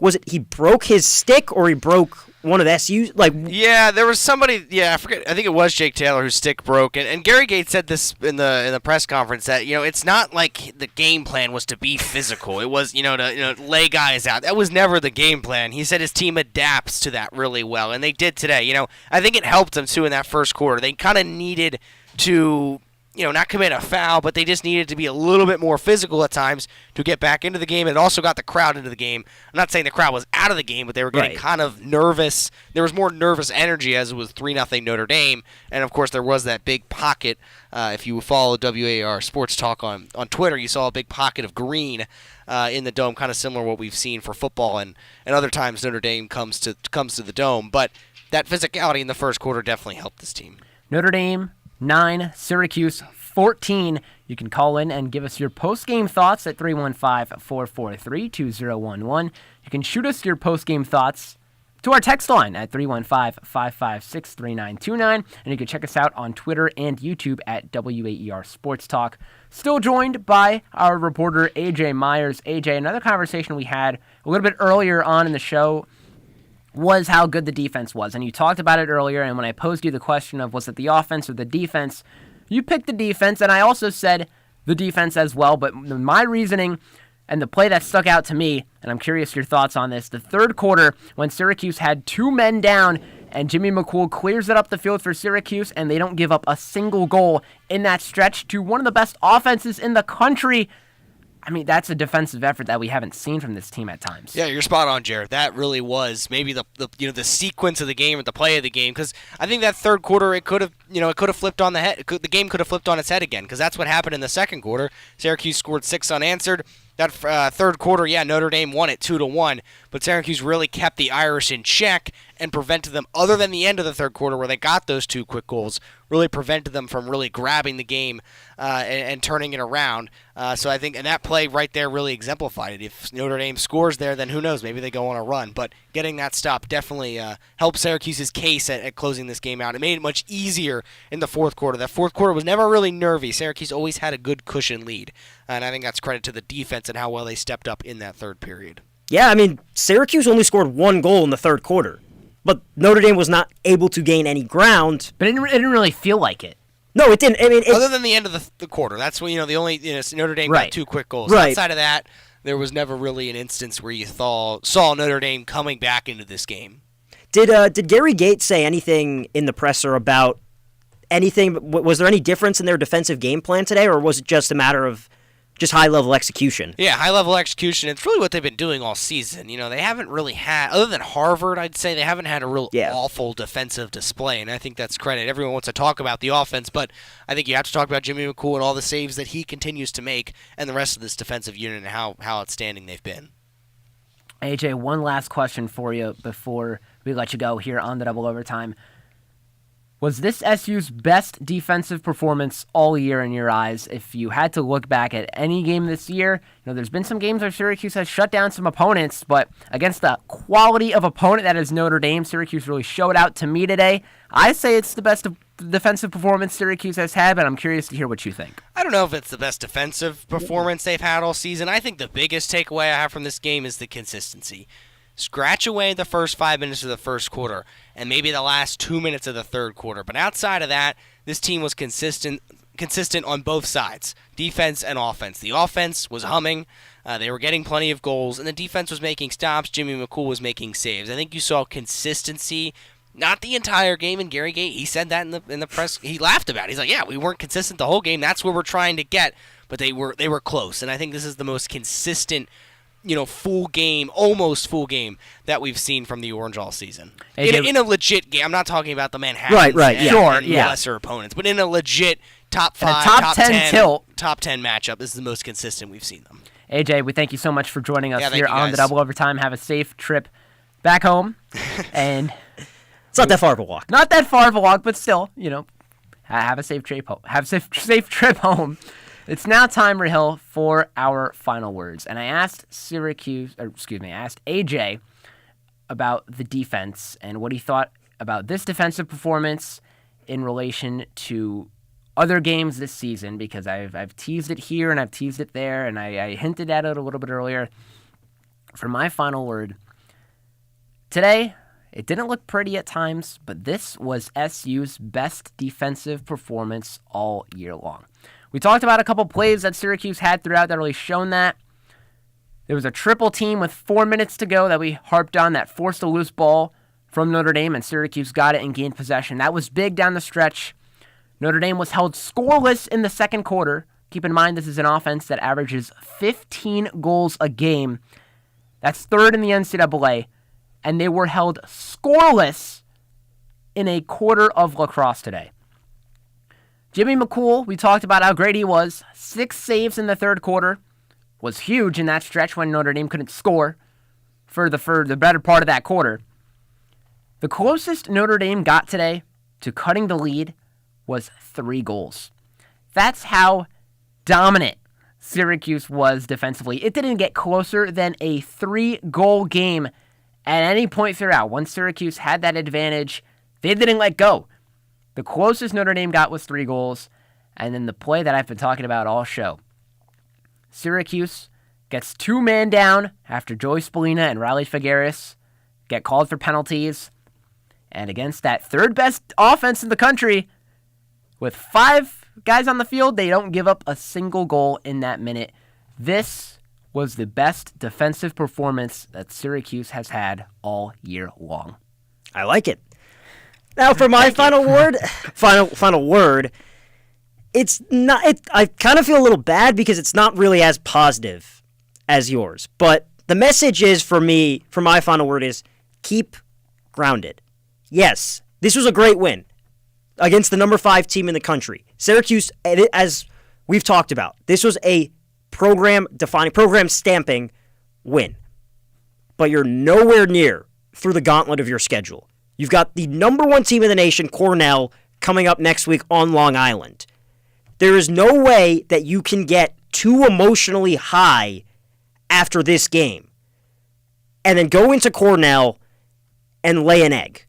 his stick or he broke one of SU's? There was somebody. I forget. I think it was Jake Taylor whose stick broke, and Gary Gates said this in the press conference that it's not like the game plan was to be physical. It was to lay guys out. That was never the game plan. He said his team adapts to that really well, and they did today. I think it helped them too in that first quarter. They kind of needed to not commit a foul, but they just needed to be a little bit more physical at times to get back into the game. It also got the crowd into the game. I'm not saying the crowd was out of the game, but they were getting kind of nervous. There was more nervous energy as it was 3-0 Notre Dame. And, of course, there was that big pocket. If you follow WAR Sports Talk on Twitter, you saw a big pocket of green in the Dome, kind of similar to what we've seen for football and other times Notre Dame comes to the Dome. But that physicality in the first quarter definitely helped this team. Notre Dame 9, Syracuse 14. You can call in and give us your post-game thoughts at 315-443-2011. You can shoot us your post-game thoughts to our text line at 315-556-3929. And you can check us out on Twitter and YouTube at WAER Sports Talk. Still joined by our reporter, AJ Myers. AJ, another conversation we had a little bit earlier on in the show was how good the defense was. And you talked about it earlier, and when I posed you the question of was it the offense or the defense, you picked the defense, and I also said the defense as well. But my reasoning and the play that stuck out to me, and I'm curious your thoughts on this, the third quarter when Syracuse had 2 men down and Jimmy McCool clears it up the field for Syracuse, and they don't give up a single goal in that stretch to one of the best offenses in the country. I mean, that's a defensive effort that we haven't seen from this team at times. Yeah, you're spot on, Jared. That really was maybe the sequence of the game or the play of the game, because I think that third quarter it could have flipped on the head. The game could have flipped on its head again, because that's what happened in the second quarter. Syracuse scored 6 unanswered. That third quarter, Notre Dame won it 2-1, but Syracuse really kept the Irish in check and prevented them, other than the end of the third quarter where they got those 2 quick goals, really prevented them from really grabbing the game and turning it around. So I think, and that play right there really exemplified it. If Notre Dame scores there, then who knows? Maybe they go on a run. But getting that stop definitely helped Syracuse's case at closing this game out. It made it much easier in the fourth quarter. That fourth quarter was never really nervy. Syracuse always had a good cushion lead. And I think that's credit to the defense and how well they stepped up in that third period. Yeah, I mean, Syracuse only scored 1 goal in the third quarter. But Notre Dame was not able to gain any ground. But it didn't really feel like it. No, it didn't. I mean, other than the end of the quarter, that's when the only Notre Dame got 2 quick goals. Right. Outside of that, there was never really an instance where you saw Notre Dame coming back into this game. Did Gary Gates say anything in the presser about anything? Was there any difference in their defensive game plan today, or was it just a matter of just high-level execution? Yeah, high-level execution. It's really what they've been doing all season. They haven't really had, other than Harvard, I'd say, they haven't had a real awful defensive display, and I think that's credit. Everyone wants to talk about the offense, but I think you have to talk about Jimmy McCool and all the saves that he continues to make and the rest of this defensive unit and how outstanding they've been. AJ, one last question for you before we let you go here on the Double Overtime. Was this SU's best defensive performance all year in your eyes? If you had to look back at any game this year, there's been some games where Syracuse has shut down some opponents, but against the quality of opponent that is Notre Dame, Syracuse really showed out to me today. I say it's the best defensive performance Syracuse has had, but I'm curious to hear what you think. I don't know if it's the best defensive performance they've had all season. I think the biggest takeaway I have from this game is the consistency. Scratch away the first 5 minutes of the first quarter and maybe the last 2 minutes of the third quarter. But outside of that, this team was consistent on both sides, defense and offense. The offense was humming. They were getting plenty of goals, and the defense was making stops. Jimmy McCool was making saves. I think you saw consistency, not the entire game. And Gary Gate, he said that in the press. He laughed about it. He's like, yeah, we weren't consistent the whole game. That's where we're trying to get. But they were close. And I think this is the most consistent full game, almost full game that we've seen from the Orange all season. In a legit game. I'm not talking about the Manhattans and lesser opponents, but in a legit top 5, top 10 tilt, top 10 matchup, this is the most consistent we've seen them. AJ, we thank you so much for joining us here on the Double Overtime. Have a safe trip back home. And it's not that far of a walk. Not that far of a walk, but still, have a safe trip home. Have a safe trip home. It's now time, Rahil, for our final words. And I asked AJ about the defense and what he thought about this defensive performance in relation to other games this season, because I've teased it here and I've teased it there, and I hinted at it a little bit earlier. For my final word, today, it didn't look pretty at times, but this was SU's best defensive performance all year long. We talked about a couple plays that Syracuse had throughout that really shown that. There was a triple team with 4 minutes to go that we harped on that forced a loose ball from Notre Dame, and Syracuse got it and gained possession. That was big down the stretch. Notre Dame was held scoreless in the second quarter. Keep in mind, this is an offense that averages 15 goals a game. That's third in the NCAA. And they were held scoreless in a quarter of lacrosse today. Jimmy McCool, we talked about how great he was. 6 saves in the third quarter. Was huge in that stretch when Notre Dame couldn't score for the better part of that quarter. The closest Notre Dame got today to cutting the lead was 3 goals. That's how dominant Syracuse was defensively. It didn't get closer than a 3-goal game at any point throughout. Once Syracuse had that advantage, they didn't let go. The closest Notre Dame got was 3 goals, and then the play that I've been talking about all show. Syracuse gets 2-man down after Joey Spallina and Riley Figueres get called for penalties, and against that third-best offense in the country, with 5 guys on the field, they don't give up a single goal in that minute. This was the best defensive performance that Syracuse has had all year long. I like it. Now for my final word, it's not. I kind of feel a little bad because it's not really as positive as yours. But the message is for my final word is keep grounded. Yes, this was a great win against the number 5 team in the country. Syracuse, as we've talked about, this was a program-defining, program-stamping win. But you're nowhere near through the gauntlet of your schedule. You've got the number 1 team in the nation, Cornell, coming up next week on Long Island. There is no way that you can get too emotionally high after this game and then go into Cornell and lay an egg.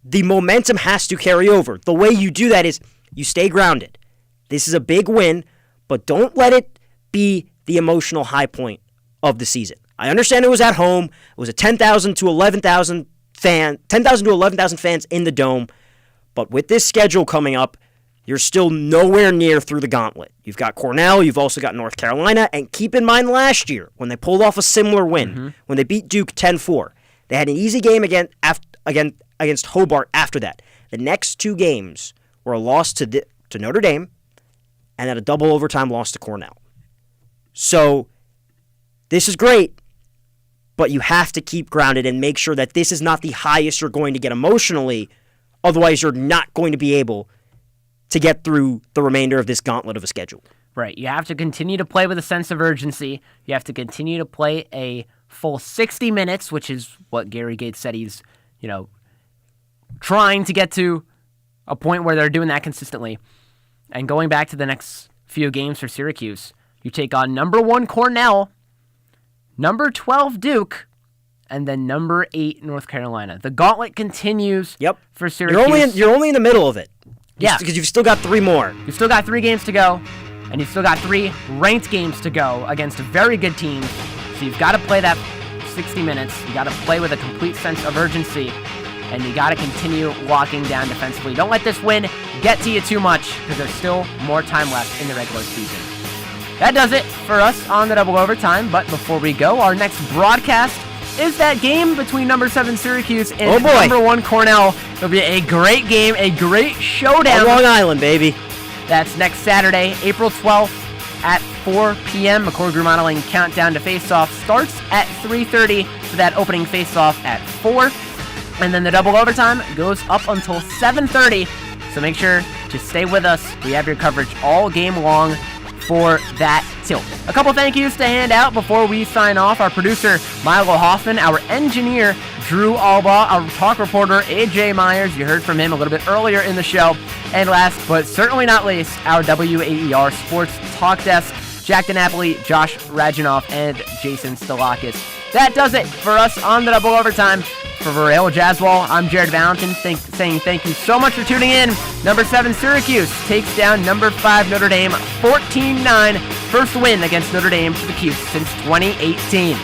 The momentum has to carry over. The way you do that is you stay grounded. This is a big win, but don't let it be the emotional high point of the season. I understand it was at home. It was a 10,000 to 11,000 fans in the Dome. But with this schedule coming up, you're still nowhere near through the gauntlet. You've got Cornell. You've also got North Carolina. And keep in mind last year, when they pulled off a similar win, when they beat Duke 10-4, they had an easy game against Hobart after that. The next 2 games were a loss to Notre Dame and then a double overtime loss to Cornell. So this is great, but you have to keep grounded and make sure that this is not the highest you're going to get emotionally. Otherwise, you're not going to be able to get through the remainder of this gauntlet of a schedule. Right. You have to continue to play with a sense of urgency. You have to continue to play a full 60 minutes, which is what Gary Gates said he's, trying to get to a point where they're doing that consistently. And going back to the next few games for Syracuse, you take on number 1 Cornell, number 12 Duke, and then number 8 North Carolina. The gauntlet continues for Syracuse. You're only in the middle of it. Yeah. Because you've still got 3 more. You've still got 3 games to go, and you've still got 3 ranked games to go against very good teams. So you've got to play that 60 minutes. You got to play with a complete sense of urgency, and you got to continue locking down defensively. Don't let this win get to you too much, because there's still more time left in the regular season. That does it for us on the Double Overtime, but before we go, our next broadcast is that game between number 7 Syracuse and number 1 Cornell. It'll be a great game, a great showdown. On Long Island, baby. That's next Saturday, April 12th at 4 p.m. McCord Group Modeling Countdown to Face-Off starts at 3:30 for that opening face-off at 4. And then the Double Overtime goes up until 7:30. So make sure to stay with us. We have your coverage all game long for that tilt. A couple thank yous to hand out before we sign off. Our producer, Milo Hoffman, our engineer, Drew Alba, our talk reporter, AJ Myers. You heard from him a little bit earlier in the show. And last but certainly not least, our WAER Sports Talk Desk, Jack DiNapoli, Josh Radjanoff, and Jason Stalakis. That does it for us on the Double Overtime. For Varel Jaswal, I'm Jared Valentin saying thank you so much for tuning in. Number 7 Syracuse takes down number 5 Notre Dame 14-9. First win against Notre Dame for the Cuse since 2018.